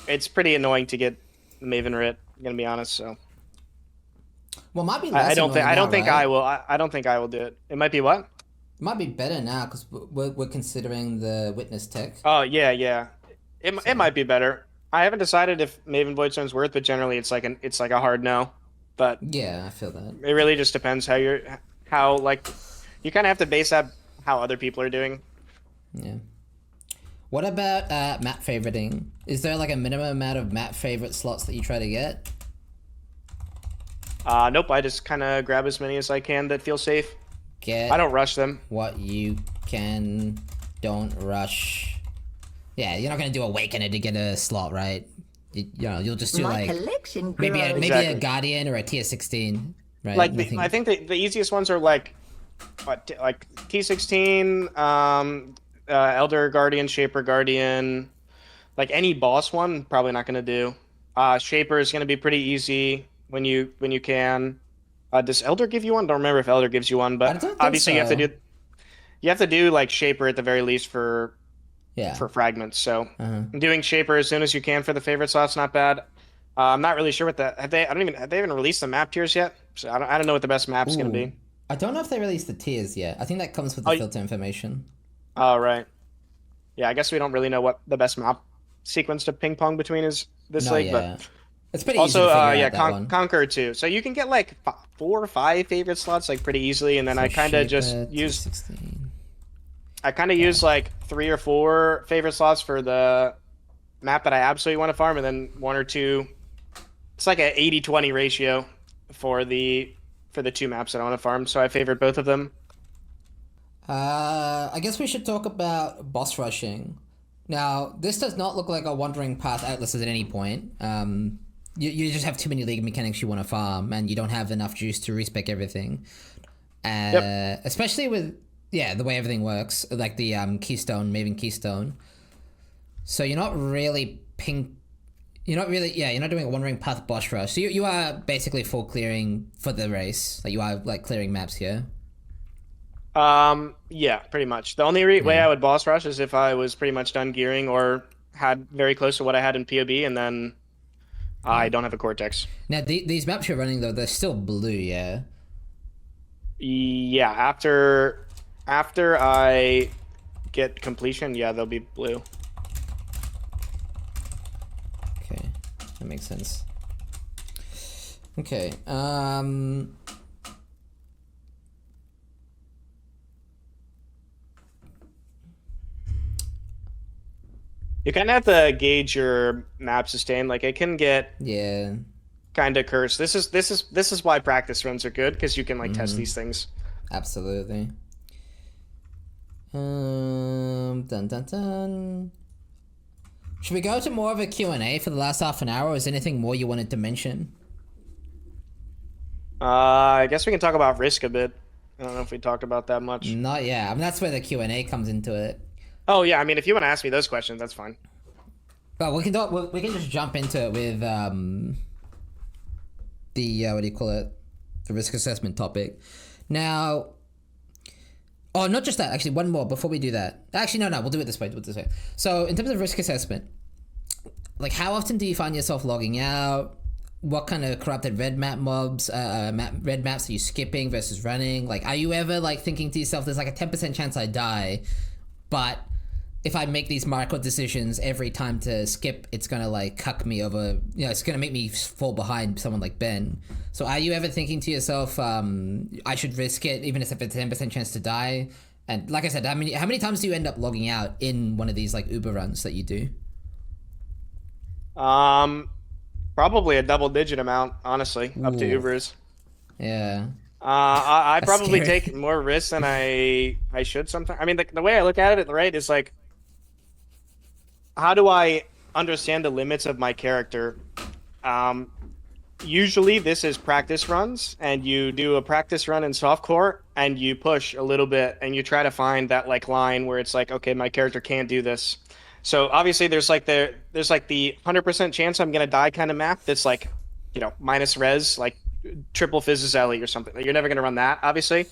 it's pretty annoying to get Maven Writ. I'm gonna be honest. So Well, it might be less I don't think annoying now, right? I will. I don't think I will do it. It might be what? It might be better now because we're considering the witness tech. Oh yeah, yeah. It might be better. I haven't decided if Maven Voidstone's worth, but generally it's like a hard no. But Yeah, I feel that. it really just depends how like you kind of have to base that how other people are doing. Yeah. What about map favoriting? Is there like a minimum amount of map favorite slots that you try to get? Nope, I just kind of grab as many as I can that feel safe. I Get don't rush them. what you can. Don't rush. Yeah, you're not gonna do Awakener to get a slot, right? You know, you'll just do My like collection maybe grows. maybe Exactly. a Guardian or a tier 16, right? Like Nothing. I think the easiest ones are like what like T16, Elder Guardian, Shaper Guardian, like any boss one. Probably not gonna do. Shaper is gonna be pretty easy when you can. Does Elder give you one? Don't remember if Elder gives you one, I but don't think obviously so. you have to do like Shaper at the very least Yeah. for fragments. So Uh-huh. doing Shaper as soon as you can for the favorite slot's not bad. I'm not really sure what the have they even released the map tiers yet? So I don't know what the best map's gonna Ooh. be. I don't know if they released the tiers yet. I think that comes with the Oh, filter information. oh right. Yeah, I guess we don't really know what the best map sequence to ping pong between is this Not league, but yet. It's pretty easy also to figure yeah, out that one. Conquer too. So you can get like 4 or 5 favorite slots like pretty easily, and then So I kind of just Shaper, use T16. like 3 or 4 favorite slots for the map that I absolutely want to farm, and then 1 or 2. It's like an 80-20 ratio for the 2 maps that I want to farm. So I favored both of them. I guess we should talk about boss rushing. Now, this does not look like a wandering path atlas at any point. You just have too many league mechanics you want to farm, and you don't have enough juice to respec everything. Yep. Especially with the way everything works, like the keystone, Maven keystone. So you're not really You're not really, you're not doing a wandering path boss rush. So you are basically full clearing for the race. Like you are like clearing maps here. Yeah, pretty much. The only way I would boss rush is if I was pretty much done gearing or had very close to what I had in POB, and then I don't have a Cortex. Now these maps you're running though, they're still blue, yeah. Yeah, after I get completion, yeah, they'll be blue. Okay, that makes sense. Okay, You kind of have to gauge your map sustain. Like it can get yeah. kind of cursed. This is why practice runs are good because you can like test these things. Absolutely. Dun dun dun. Should we go to more of a Q&A for the last half an hour, or is there anything more you wanted to mention? I guess we can talk about risk a bit. I don't know if we talked about that much. Not yet. I mean, that's where the Q&A comes into it. Oh yeah, I mean, if you want to ask me those questions, that's fine. But we can we can just jump into it with the what do you call it? The risk assessment topic. Now, oh, not just that. Actually, one more before we do that. Actually, no. We'll do it this way. So, in terms of risk assessment, like how often do you find yourself logging out? What kind of corrupted red map mobs, red maps are you skipping versus running? Like, are you ever like thinking to yourself, "There's like a 10% chance I die," but if I make these micro decisions every time to skip, it's gonna like cuck me over. You know, it's gonna make me fall behind someone like Ben. So, are you ever thinking to yourself, I should risk it, even if it's a 10% chance to die? And like I said, how many times do you end up logging out in one of these like Uber runs that you do? Probably a double-digit amount, honestly, up to Ooh. Ubers. Yeah. I That's probably scary. take more risks than I should sometimes. I mean, the way I look at it, right, is like, how do I understand the limits of my character? Usually this is practice runs, and you do a practice run in softcore, and you push a little bit, and you try to find that like line where it's like, okay, my character can't do this. So obviously there's like the 100% chance I'm gonna die kind of map that's like, minus res, like triple Fizz's Ellie or something. You're never gonna run that, obviously.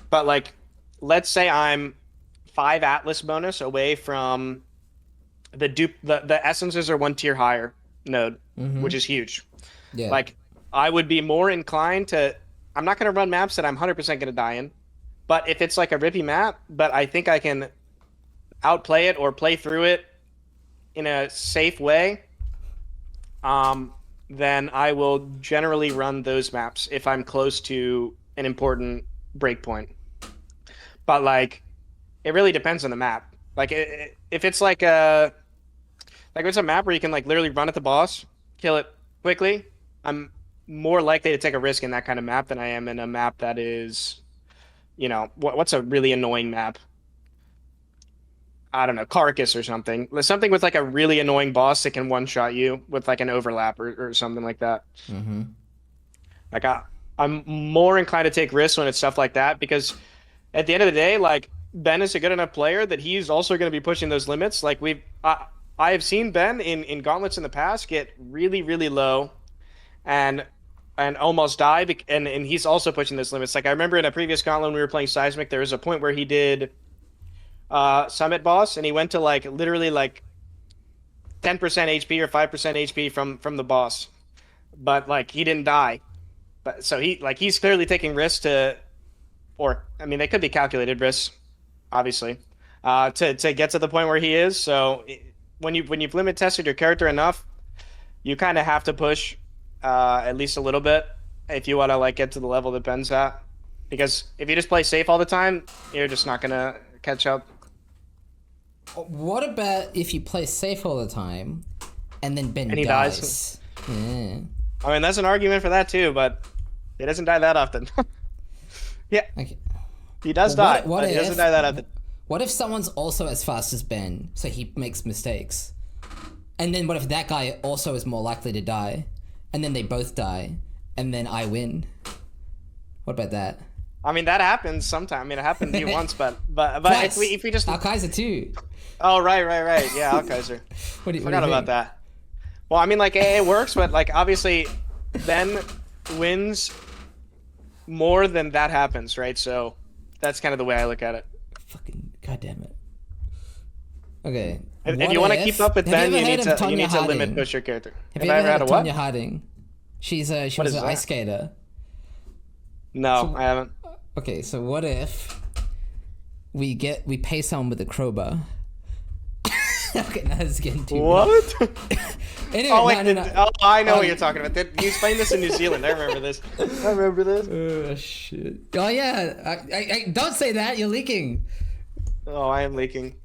But like, let's say I'm 5 Atlas bonus away from the essences are 1 tier higher node, which is huge. Yeah. Like, I would be more inclined to. I'm not going to run maps that I'm 100% going to die in, but if it's like a rippy map, but I think I can outplay it or play through it in a safe way, then then I will generally run those maps if I'm close to an important breakpoint. But like, it really depends on the map. Like, if it's like if it's a map where you can like literally run at the boss, kill it quickly, I'm more likely to take a risk in that kind of map than I am in a map that is, what's a really annoying map? I don't know, Carcass or something. Something with like a really annoying boss that can one-shot you with like an overlap or something like that. Mm-hmm. Like I'm more inclined to take risks when it's stuff like that because at the end of the day, like Ben is a good enough player that he's also going to be pushing those limits. Like I have seen Ben in gauntlets in the past get really, really low and almost die, and he's also pushing those limits. Like I remember in a previous gauntlet when we were playing Seismic, there was a point where he did Summit Boss, and he went to like literally like 10% HP or 5% HP from the boss, but like he didn't die. But so he's clearly taking risks or I mean they could be calculated risks, obviously, to get to the point where he is. So when you've limit tested your character enough, you kind of have to push at least a little bit if you want to like get to the level that Ben's at. Because if you just play safe all the time, you're just not gonna catch up. What about if you play safe all the time, and then Ben And he dies? Yeah. I mean, that's an argument for that too, but he doesn't die that often. Yeah, Okay. he does Well, die, but he doesn't die that often. What if someone's also as fast as Ben, so he makes mistakes? And then what if that guy also is more likely to die, and then they both die, and then I win? What about that? I mean, that happens sometimes. I mean, it happened to you once, but Twice. if we just Al-Kaiser too. oh right, yeah, Alkaiser. What do you Forgot think? about that. Well, I mean, like it works, but like obviously, Ben wins more than that happens, right? So that's kind of the way I look at it. Fucking goddamn it. Okay. If you want to keep up with Ben, you need to limit Harding? push your character. Have Have you I ever ever heard had a of what? Tonya Harding? She was an is ice that? skater. No, I haven't. Okay, so what if we pay someone with a crowbar? Okay, now this is getting too What? Anyway, Oh wait, no. oh, I know what you're talking about. You explained this in New Zealand. I remember this. I remember this. Oh shit. Oh yeah. I don't say that. You're leaking. Oh, I am leaking.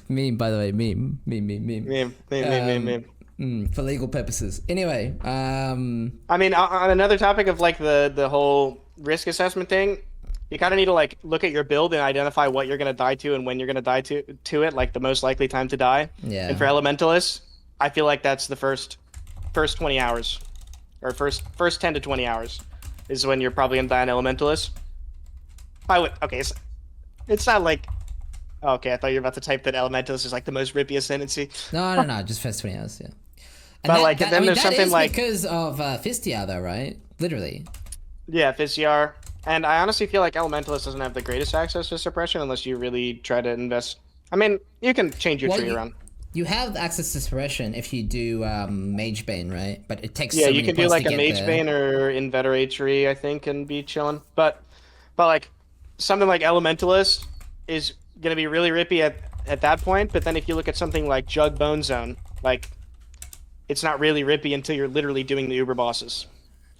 Meme, by the way. Meme. For legal purposes. Anyway. I mean, on another topic of like the whole risk assessment thing, you kind of need to like look at your build and identify what you're gonna die to and when you're gonna die to it, like the most likely time to die. Yeah. And for Elementalists, I feel like that's the first 20 hours, or first 10 to 20 hours, is when you're probably gonna die on Elementalist. Okay, it's not like. Okay, I thought you were about to type that Elementalist is like the most rippy ascendancy. No. Just first 20 hours. Yeah. And But, like, then there's that something is like- because of Fistia, though, right? Literally. Yeah, FCR. And I honestly feel like Elementalist doesn't have the greatest access to suppression unless you really try to invest. I mean, you can change your tree around. You have access to suppression if you do Mage Bane, right? But it takes Yeah, so you many can do points like to a get Mage there. Bane or Inveterate tree, I think, and be chilling. But like something like Elementalist is gonna be really rippy at that point. But then if you look at something like Jug Bone Zone, like it's not really rippy until you're literally doing the Uber bosses.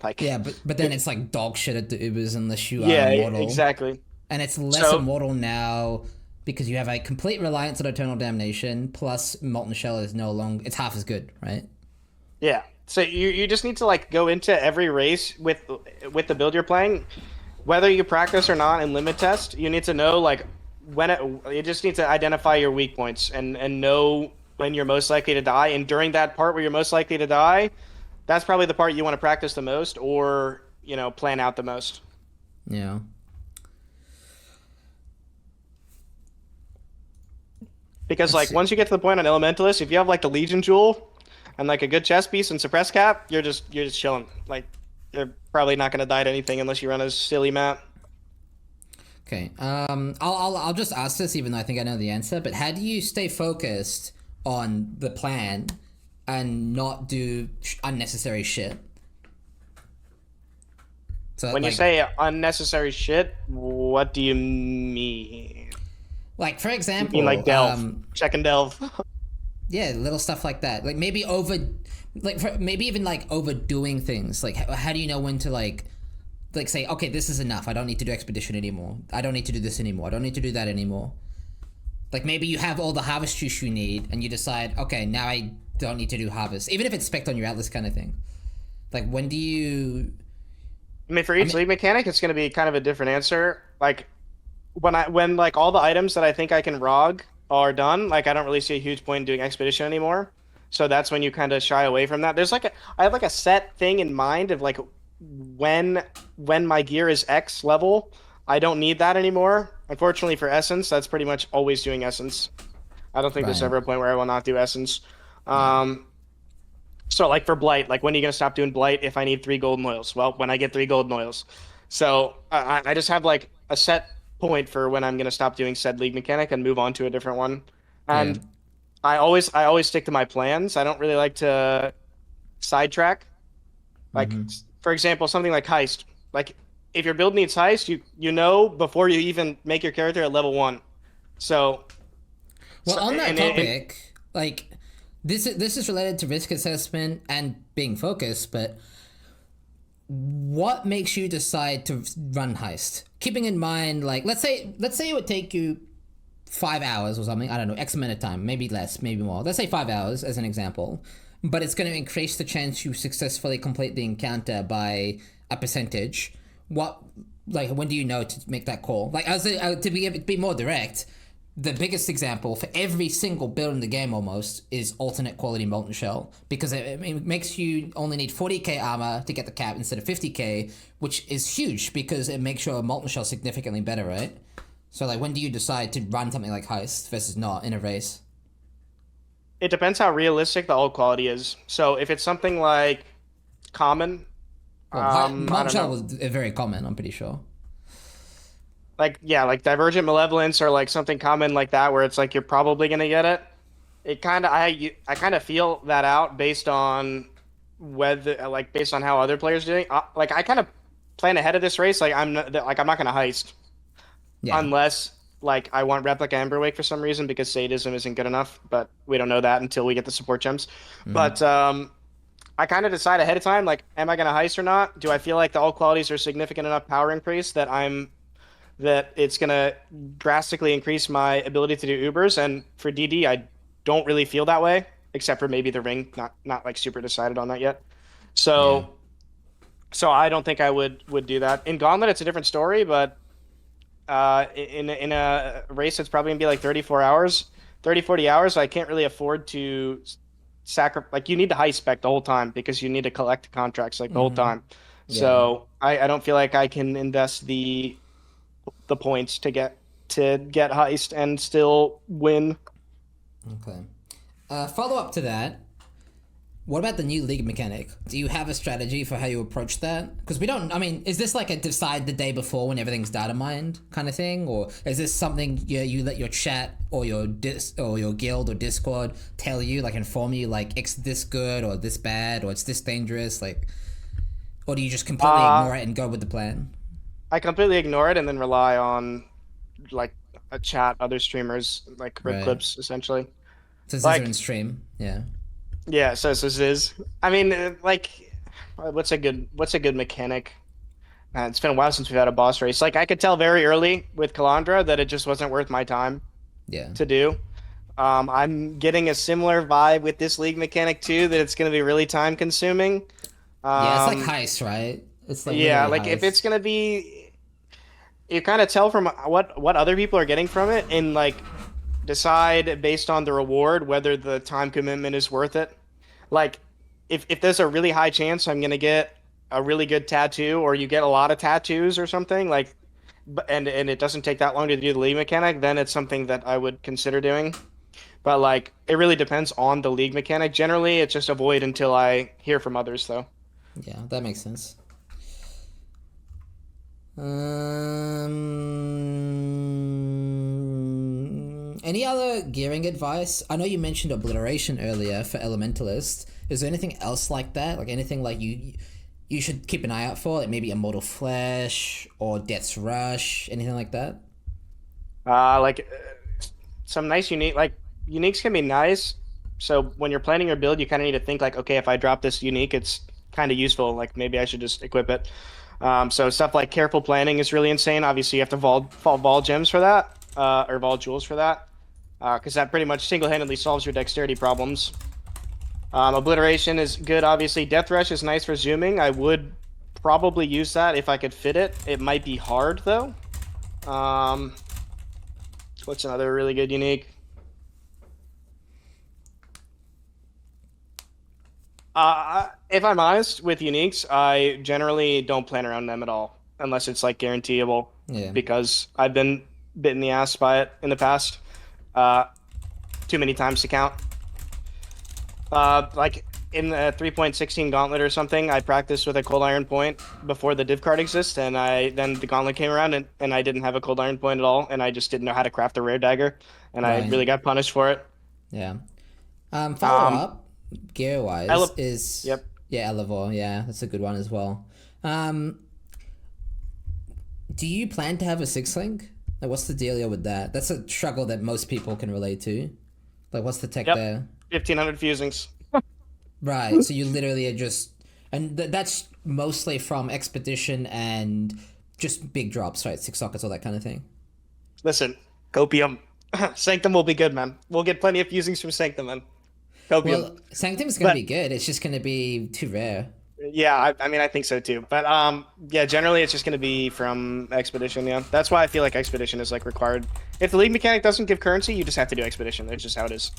Like Yeah, but then it's like dog shit at the Ubers unless you are yeah, immortal. exactly. And it's less So- immortal now because you have a complete reliance on Eternal Damnation, plus Molten Shell is no longer... It's half as good, right? Yeah. So you just need to like go into every race with the build you're playing, whether you practice or not in limit test. You need to know like you just need to identify your weak points and know when you're most likely to die. And during that part where you're most likely to die, that's probably the part you want to practice the most, or plan out the most. Yeah. Because like once you get to the point on Elementalist, if you have like the Legion Jewel and like a good chest piece and suppress cap, you're just chilling. Like you're probably not gonna die to anything unless you run a silly map. Okay. I'll just ask this, even though I think I know the answer. But how do you stay focused on the plan and not do unnecessary shit? So When you say unnecessary shit, what do you mean? like for You example, mean like delve, check and delve. Yeah, little stuff like that. Like maybe maybe even like overdoing things. Like how do you know when to like say, okay, this is enough. I don't need to do expedition anymore. I don't need to do this anymore. I don't need to do that anymore. Like maybe you have all the harvest juice you need, and you decide, okay, now I don't need to do harvest, even if it's spec'd on your atlas kind of thing. Like when do you? I mean, for each league mechanic, it's going to be kind of a different answer. Like when like all the items that I think I can ROG are done, like I don't really see a huge point in doing expedition anymore. So that's when you kind of shy away from that. I have like a set thing in mind of like when my gear is X level, I don't need that anymore. Unfortunately for Essence, that's pretty much always doing Essence. I don't think there's Right. ever a point where I will not do Essence. Yeah. So like for Blight, like when are you gonna stop doing Blight if I need 3 golden oils? Well, when I get 3 golden oils. So I just have like a set point for when I'm gonna stop doing said league mechanic and move on to a different one. Yeah. And I always stick to my plans. I don't really like to sidetrack. Like Mm-hmm. for example, something like heist. Like if your build needs heist, you know before you even make your character at level 1. So, Well, on that and topic, like this is related to risk assessment and being focused, but what makes you decide to run heist? Keeping in mind, like let's say it would take you 5 hours or something. I don't know, X amount of time, maybe less, maybe more. Let's say 5 hours as an example, but it's going to increase the chance you successfully complete the encounter by a percentage. What, like, when do you know to make that call? Like, to be more direct, the biggest example for every single build in the game almost is alternate quality molten shell, because it makes you only need 40k armor to get the cap instead of 50k, which is huge because it makes your molten shell significantly better, right? So like, when do you decide to run something like heist versus not in a race? it depends how realistic the old quality is. So if it's something like common, Well, I molten don't shell know. was very common, I'm pretty sure. Like yeah, like Divergent Malevolence or like something common like that where it's like you're probably gonna get it. I kind of feel that out based on whether like based on how other players are doing. Like I kind of plan ahead of this race. I'm not gonna heist Yeah. unless like I want Replica Emberwake for some reason because Sadism isn't good enough. But we don't know that until we get the support gems. Mm-hmm. But I kind of decide ahead of time like, am I gonna heist or not? Do I feel like the all qualities are significant enough power increase that it's gonna drastically increase my ability to do Ubers? And for DD, I don't really feel that way, except for maybe the ring. Not like super decided on that yet. Yeah. So I don't think I would do that. In Gauntlet, it's a different story, but in a race that's probably gonna be like 34 hours, 30 40 hours, I can't really afford to sacrifice. Like you need to high spec the whole time because you need to collect contracts like the whole Mm-hmm. time. Yeah. So I don't feel like I can invest the points to get heist and still win. Okay. Follow up to that. What about the new league mechanic? Do you have a strategy for how you approach that? Because we don't. I mean, is this like a decide the day before when everything's data mined kind of thing, or is this something you let your chat or or your guild or Discord tell you, like inform you, like it's this good or this bad or it's this dangerous, like, or do you just completely Uh, ignore it and go with the plan? I completely ignore it and then rely on like a chat, other streamers, like rip Right. clips, essentially. So Zizzer in Like, stream. Yeah. yeah, so this is. I mean, like, what's a good mechanic? It's been a while since we've had a boss race. Like, I could tell very early with Kalandra that it just wasn't worth my time Yeah. to do. I'm getting a similar vibe with this league mechanic too, that it's going to be really time consuming. Yeah. It's like Um, heist, right? It's like yeah, literally like if heist. it's going to be, you kind of tell from what other people are getting from it, and like decide based on the reward whether the time commitment is worth it. Like if there's a really high chance I'm gonna get a really good tattoo, or you get a lot of tattoos or something like, and it doesn't take that long to do the league mechanic, then it's something that I would consider doing. But like it really depends on the league mechanic. Generally, it's just avoid until I hear from others, though. Yeah, that makes sense. Any other gearing advice? I know you mentioned obliteration earlier for Elementalist. Is there anything else like that? Like anything like you should keep an eye out for? Like maybe Immortal Flesh or Death's Rush, anything like that? Like some nice unique, like uniques can be nice. So when you're planning your build, you kind of need to think like, okay, if I drop this unique, it's kind of useful. Like maybe I should just equip it. So stuff like careful planning is really insane. Obviously, you have to fall vol gems for that, or vol jewels for that, because that pretty much single-handedly solves your dexterity problems. Obliteration is good, obviously. Death Rush is nice for zooming. I would probably use that if I could fit it. It might be hard though. Um, what's another really good unique? If I'm honest with uniques, I generally don't plan around them at all, unless it's like guaranteeable, Yeah. because I've been bit in the ass by it in the past, uh, too many times to count. Like in the 3.16 gauntlet or something, I practiced with a cold iron point before the div card exists, and then the gauntlet came around and I didn't have a cold iron point at all, and I just didn't know how to craft a rare dagger, and I Right. really got punished for it. Yeah. Follow Um, up, gear wise, Ele is yep. yeah, Elevor. Yeah, that's a good one as well. Um, do you plan to have a six link? Like, what's the dealio with that? That's a struggle that most people can relate to. Like, what's the tech Yep. there? 1500 fusings. Right. So you literally are just, and that's mostly from expedition and just big drops, right? Six sockets, all that kind of thing. Listen, Copium. Sanctum will be good, man. We'll get plenty of fusings from Sanctum, man. Copium. Well, Sanctum's gonna But be good. It's just gonna be too rare. yeah, I mean, I think so too. But yeah, generally it's just going to be from Expedition. Yeah, that's why I feel like Expedition is like required. If the league mechanic doesn't give currency, you just have to do Expedition. That's just how it is.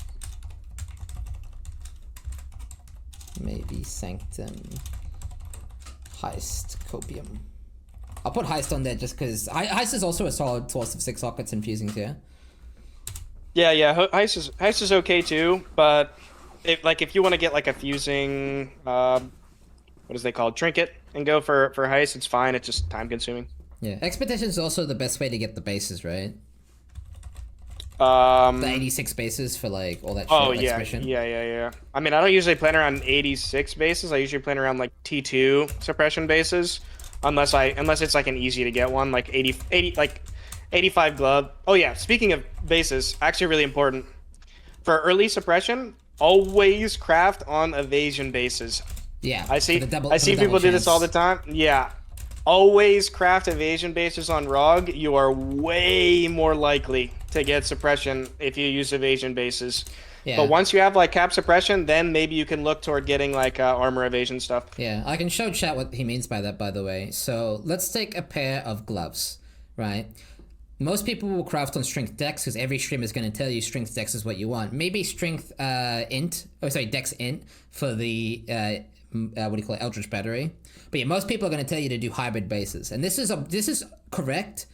Maybe Sanctum, Heist, Copium. I'll put Heist on there just because Heist is also a solid source of six sockets and fusings here. Yeah, yeah. Heist is okay too, but if you want to get like a fusing, what is they called, trinket, and go for Heist, it's fine. It's just time consuming. Yeah, Expedition is also the best way to get the bases, right? The 86 bases for like all that shit. Oh like yeah, suppression. yeah. I mean, I don't usually plan around 86 bases. I usually plan around like T2 suppression bases, unless it's like an easy to get one, like 80 like 85 glove. Oh yeah, speaking of bases, actually really important for early suppression. Always craft on evasion bases. Yeah. I see For the people double do this all the chance. time. Yeah. Always craft evasion bases on ROG. You are way more likely to get suppression if you use evasion bases. Yeah. But once you have like cap suppression, then maybe you can look toward getting like armor evasion stuff. Yeah, I can show chat what he means by that, by the way. So let's take a pair of gloves, right? Most people will craft on strength dex because every stream is going to tell you strength dex is what you want. Maybe strength dex int for the what do you call it, Eldritch Battery. But yeah, most people are going to tell you to do hybrid bases, and this is correct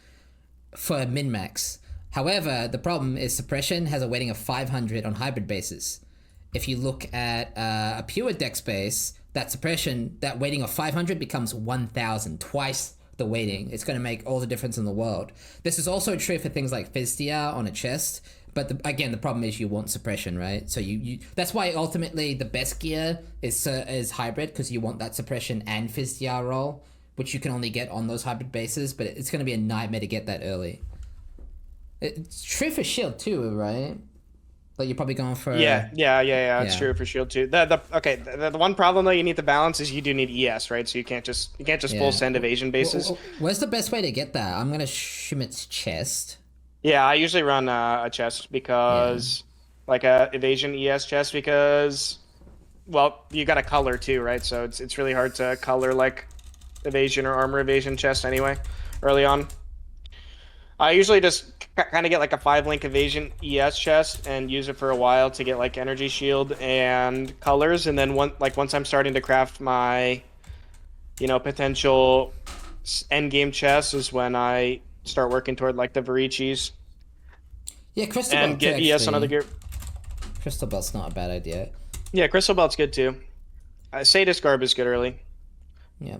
for min max. However, the problem is suppression has a weighting of 500 on hybrid bases. If you look at a pure dex base, that suppression, that weighting of 500 becomes 1,000, twice the weighting. It's going to make all the difference in the world. This is also true for things like Fizdr on a chest, but again, the problem is you want suppression, right? So you that's why ultimately the best gear is hybrid, because you want that suppression and Fizdr roll, which you can only get on those hybrid bases, but it's going to be a nightmare to get that early. It's true for shield too, right? Like you're probably going for Yeah. It's Yeah. true for shield too. The one problem though you need to balance is you do need ES, right? So you can't just full send evasion bases. Where's the best way to get that? I'm gonna assume it's chest. Yeah, I usually run a chest because like a evasion ES chest because well, you got a color too, right? So it's really hard to color like evasion or armor evasion chest anyway early on. I usually just kind of get like a 5-link evasion ES chest and use it for a while to get like energy shield and colors, and then once I'm starting to craft my, potential end game chest is when I start working toward like the Varichis Yeah, crystal and belt get too, ES on other actually. gear. Crystal belt's not a bad idea. Yeah, crystal belt's good too. Sadist garb is good early. Yeah.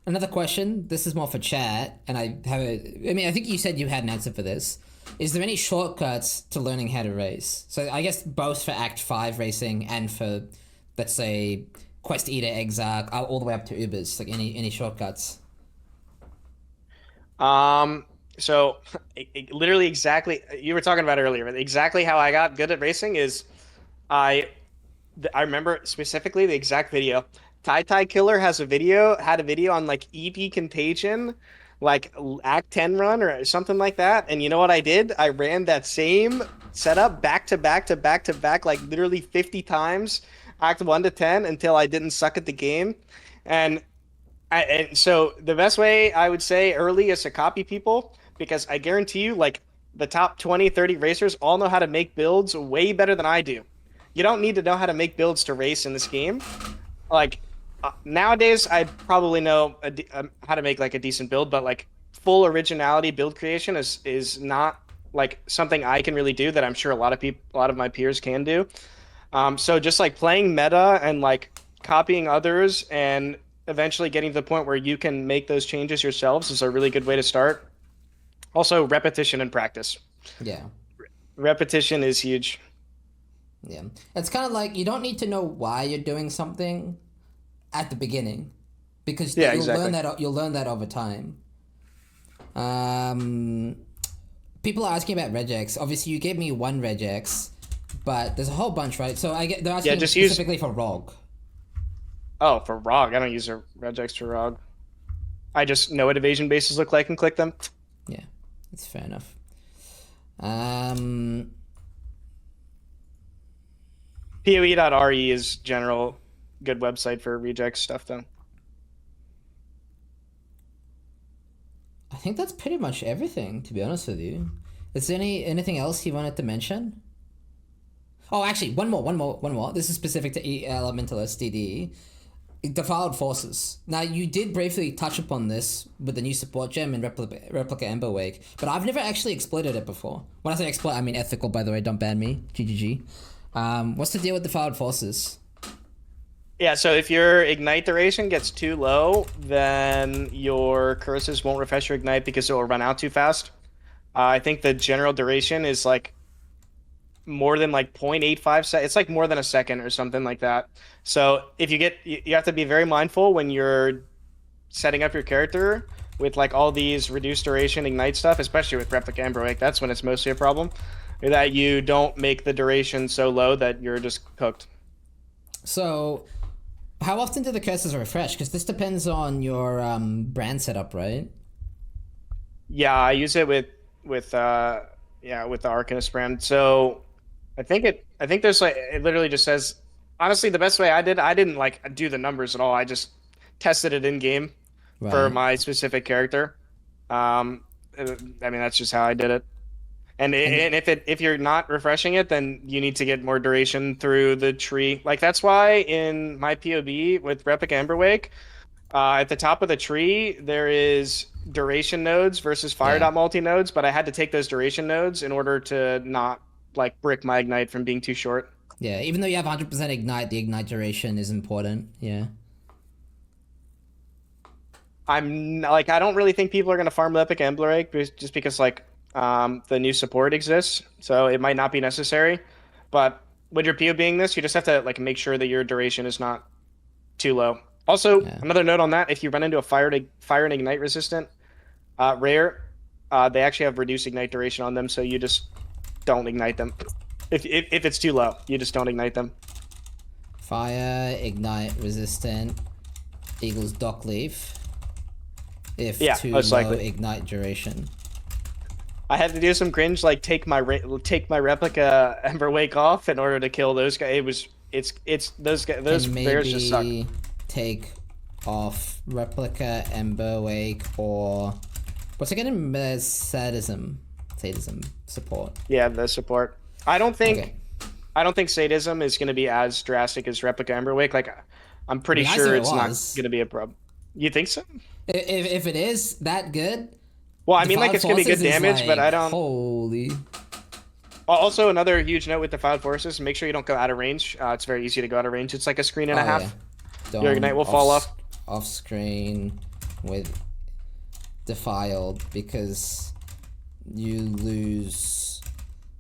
Another question. This is more for chat, and I think you said you had an answer for this. Is there any shortcuts to learning how to race? So I guess both for Act 5 racing and for, let's say, Quest Eater, Exarch, all the way up to Ubers. Like any shortcuts? So, literally exactly you were talking about earlier. Exactly how I got good at racing is I I remember specifically the exact video. Tai Killer had a video on like EP Contagion, like Act 10 run or something like that. And you know what I did? I ran that same setup back to back to back to back, like literally 50 times, Act 1 to 10 until I didn't suck at the game. And and so the best way I would say early is to copy people because I guarantee you, like the top 20, 30 racers all know how to make builds way better than I do. You don't need to know how to make builds to race in this game. Like nowadays, I probably know how to make like a decent build, but like full originality build creation is not like something I can really do that I'm sure a lot of my peers can do. So just like playing meta and like copying others and eventually getting to the point where you can make those changes yourselves is a really good way to start. Also, repetition and practice. Yeah. Repetition is huge. Yeah. It's kind of like you don't need to know why you're doing something at the beginning because Yeah, you'll exactly. learn that over time. Um, People are asking about regex. Obviously, you gave me one regex, but there's a whole bunch, right? So they're Yeah, asking just use. specifically for ROG. Oh, for ROG, I don't use a regex for ROG. I just know what evasion bases look like and click them. Yeah, that's fair enough. Um, PoE.re is general good website for regex stuff though. I think that's pretty much everything, to be honest with you. Is there anything else you wanted to mention? Oh, actually, one more. This is specific to Elementalist DD. Defiled Forces. Now, you did briefly touch upon this with the new support gem and Replica Ember Wake, but I've never actually exploited it before. When I say exploit, I mean ethical, by the way, don't ban me. GGG. What's the deal with Defiled Forces? Yeah, so if your ignite duration gets too low, then your curses won't refresh your ignite because it will run out too fast. I think the general duration is like more than like 0.85 seconds. It's like more than a second or something like that. So if you have to be very mindful when you're setting up your character with like all these reduced duration ignite stuff, especially with Replica Ember Wake. That's when it's mostly a problem. That you don't make the duration so low that you're just cooked. So, how often do the curses refresh? Because this depends on your brand setup, right? Yeah, I use it with yeah, with the Arcanist brand. So I think there's like it literally just says honestly the best way I didn't like do the numbers at all. I just tested it in game for Right. my specific character. I mean that's just how I did it. And And if you're not refreshing it, then you need to get more duration through the tree. Like that's why in my POB with Replica Emberwake, at the top of the tree there is duration nodes versus fire yeah. dot multi nodes, but I had to take those duration nodes in order to not like brick my ignite from being too short. Yeah, even though you have 100% ignite, the ignite duration is important. Yeah. I don't really think people are gonna farm Epic Emberwake just because like the new support exists, so it might not be necessary. But with your PO being this, you just have to like make sure that your duration is not too low. Also, Yeah. another note on that: if you run into a fire and ignite resistant rare, they actually have reduced ignite duration on them, so you just don't ignite them. If it's too low, you just don't ignite them. Fire, ignite, resistant, equals dock leaf. If Yeah, too most low, likely. ignite duration. I had to do some cringe, like take my replica Ember Wake off in order to kill those guys. It's those guys, those Can bears just suck. maybe take off replica, ember wake, or what's it again? Sadism support. Yeah, the support. Okay. I don't think sadism is going to be as drastic as replica Ember Wake. Like I'm I pretty mean, I sure said it it's not was. going to be a problem. You think so? If it is that good, Well, I mean, like defiled it's going to be good forces is damage, but like I don't. holy. Also, another huge note with defiled forces: make sure you don't go out of range. It's very easy to go out of range. It's like a screen and a Oh yeah, half. Your ignite don't will fall off. off screen with defiled because you lose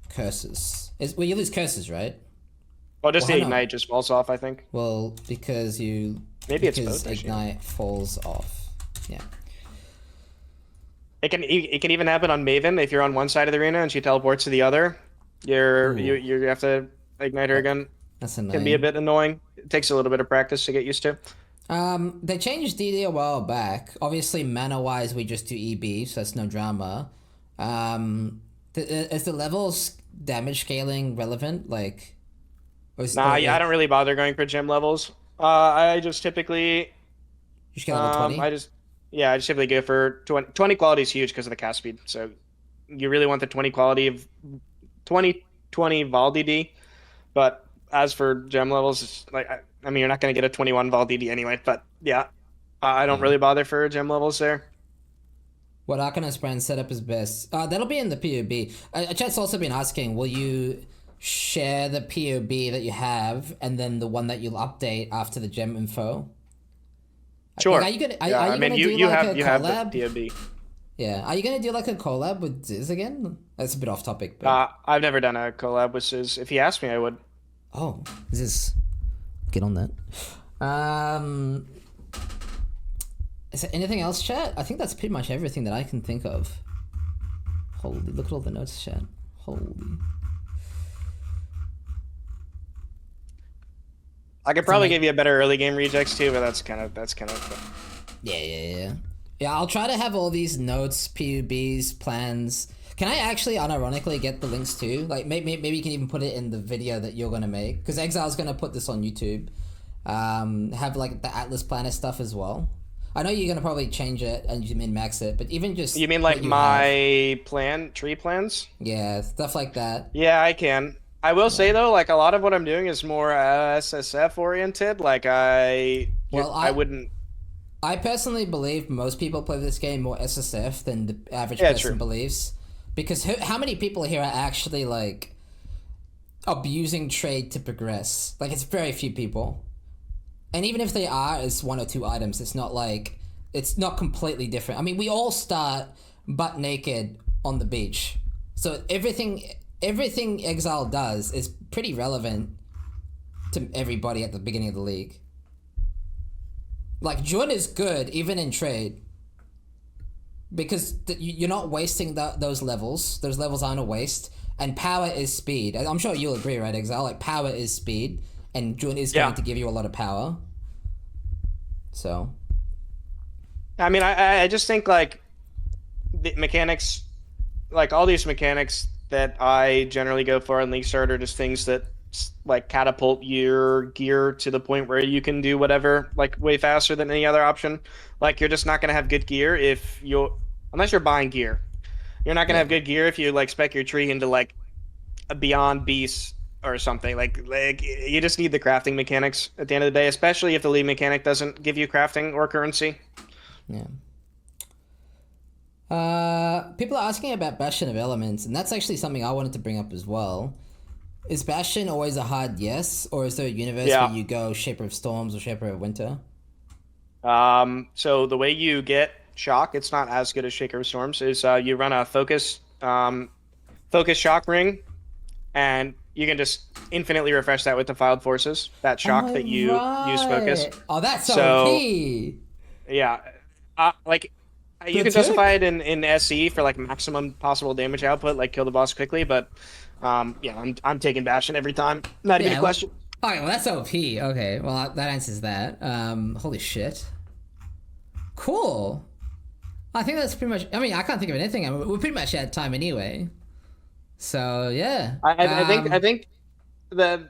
curses. Well, you lose curses, right? Well, just Well, the how no? ignite just falls off. I think Well, because maybe it's because both actually. ignite falls off. Yeah. It can even happen on Maven if you're on one side of the arena and she teleports to the other. Ooh, You have to ignite her that, again. that's Can be a annoying. bit annoying. It takes a little bit of practice to get used to. They changed DD a while back. Obviously, mana wise, we just do EB, so that's no drama. Is the levels damage scaling relevant? Like, Nah, yeah, I don't really bother going for gem levels. I just typically you should get level 20? I just yeah, I just typically go for 20 quality is huge because of the cast speed. So you really want the 20 quality of 20 Vol DD. But as for gem levels, it's like I mean, you're not going to get a 21 Vol DD anyway. But yeah, I don't Yeah. really bother for gem levels there. What Arcanist brand setup is best? That'll be in the POB. Chat's also been asking, will you share the POB that you have and then the one that you'll update after the gem info? Like, Sure. Yeah, are I you mean, gonna do like a you have the collab? POB. Yeah, are you gonna do like a collab with Ziz again? That's a bit off topic, but I've never done a collab with Sizz. If he asked me, I would. oh, Ziz, get on that. Um, is there anything else, chat? I think that's pretty much everything that I can think of. Holy, look at all the notes, chat. Holy. I could probably give you a better early game rejects too, but that's kind of. Yeah, I'll try to have all these notes, PUBs, plans. Can I actually unironically get the links too? Like maybe you can even put it in the video that you're gonna make, because Exile's gonna put this on YouTube. Have like the Atlas Planner stuff as well. I know you're gonna probably change it and you min max it, but even just You mean what like you have. my tree plans? Yeah, stuff like that. Yeah, I can. I will Yeah. say though, like a lot of what I'm doing is more SSF oriented. Well, I wouldn't. I personally believe most people play this game more SSF than the average Yeah, person true. believes. Because how many people here are actually like abusing trade to progress? Like, it's very few people. And even if they are, it's one or two items. It's not like, it's not completely different. I mean, we all start butt naked on the beach. So everything Exile does is pretty relevant to everybody at the beginning of the league. Like, Jun is good even in trade because you're not wasting those levels. Those levels aren't a waste. And power is speed. I'm sure you'll agree, right, Exile? Like, power is speed, and Jun is going Yeah. to give you a lot of power. So, I mean, I just think like the mechanics, like all these mechanics that I generally go for in League Start are just things that like catapult your gear to the point where you can do whatever like way faster than any other option. Like you're just not gonna have good gear if you unless you're buying gear. You're not gonna yeah. have good gear if you like spec your tree into like a Beyond Beast or something. Like you just need the crafting mechanics at the end of the day, especially if the league mechanic doesn't give you crafting or currency. Yeah. People are asking about Bastion of Elements, and that's actually something I wanted to bring up as well. Is Bastion always a hard yes, or is there a universe where Yeah. you go Shaper of Storms or Shaper of Winter? So the way you get shock, it's not as good as Shaker of Storms, is you run a focus shock ring, and you can just infinitely refresh that with defiled forces. That shock that Oh, you use focus. right. Oh, that's so So OP. yeah, like you The can justify tick. it in SE for like maximum possible damage output, like kill the boss quickly. But yeah, I'm taking Bastion every time. Not even a Yeah. question. Okay, well that's OP. Okay, well that answers that. Holy shit. Cool. I think that's pretty much. I mean, I can't think of anything. I mean, we're pretty much out of time anyway. So yeah. I think the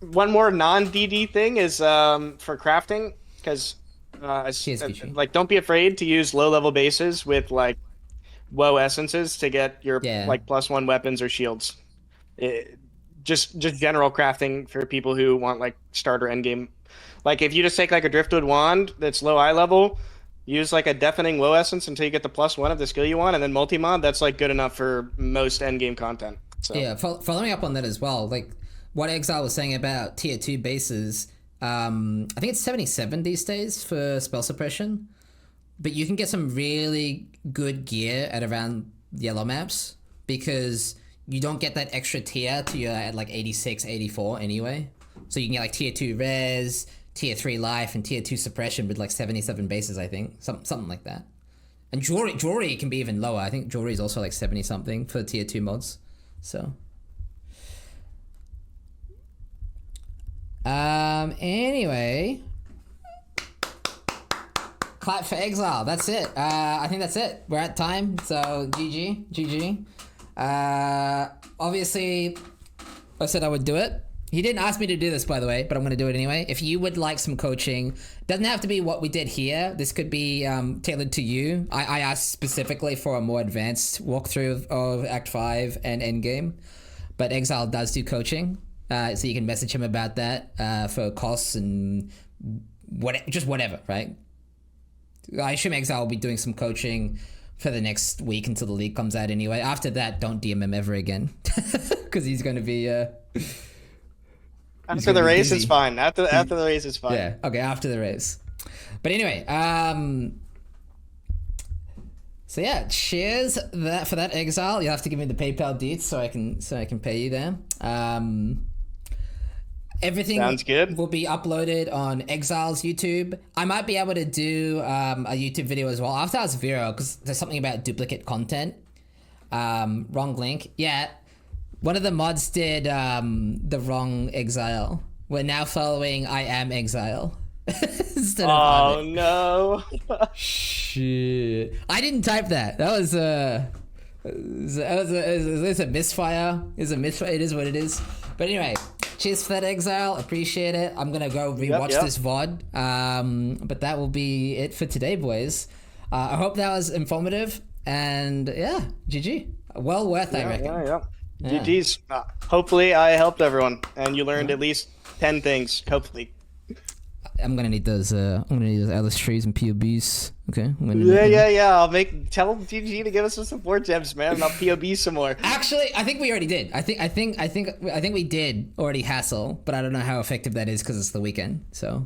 one more non DD thing is for crafting because Cheers, Gucci. like don't be afraid to use low level bases with like woe essences to get your Yeah. like +1 weapons or shields. It, just general crafting for people who want like starter endgame. Like if you just take like a driftwood wand that's low eye level, use like a deafening woe essence until you get the +1 of the skill you want, and then multi-mod, that's like good enough for most endgame content. So Yeah. Following up on that as well, like what Exile was saying about tier 2 bases. I think it's 77 these days for spell suppression, but you can get some really good gear at around yellow maps because you don't get that extra tier till you're at like 86, 84 anyway. So you can get like tier 2 res, tier 3 life, and tier 2 suppression with like 77 bases, I think. Something like that. And jewelry can be even lower. I think jewelry is also like 70 something for tier 2 mods. So anyway, clap for Exile. That's it. I think that's it. We're at time. So GG. Obviously, I said I would do it. He didn't ask me to do this, by the way, but I'm going to do it anyway. If you would like some coaching, doesn't have to be what we did here. This could be tailored to you. I asked specifically for a more advanced walkthrough of Act 5 and Endgame, but Exile does do coaching, so you can message him about that for costs and just whatever, right? I assume Exile will be doing some coaching for the next week until the league comes out anyway. After that, don't DM him ever again, because he's going to be... After the race is fine. After the race is fine. Yeah. Okay. After the race. But anyway, so yeah, cheers for that Exile. You'll have to give me the PayPal deets so I can pay you there. Everything sounds good. Will be uploaded on Exile's YouTube. I might be able to do a YouTube video as well after I was Vero, because there's something about duplicate content. Wrong link. Yeah. One of the mods did the wrong Exile. We're now following I am Exile. Instead of oh no. Shit. I didn't type that. That was a misfire. It's a misfire. It is what it is. But anyway, cheers for that Exile. Appreciate it. I'm gonna go rewatch this VOD. But that will be it for today, boys. I hope that was informative. And yeah, GG. Well worth, I reckon. Yeah. GG's. Hopefully I helped everyone and you learned at least 10 things. Hopefully. I'm gonna need those Alice trees and POBs. Okay. Yeah. Tell GG to give us some support gems, man. And I'll POB some more. Actually, I think we already did. I think we did already hassle, but I don't know how effective that is because it's the weekend. So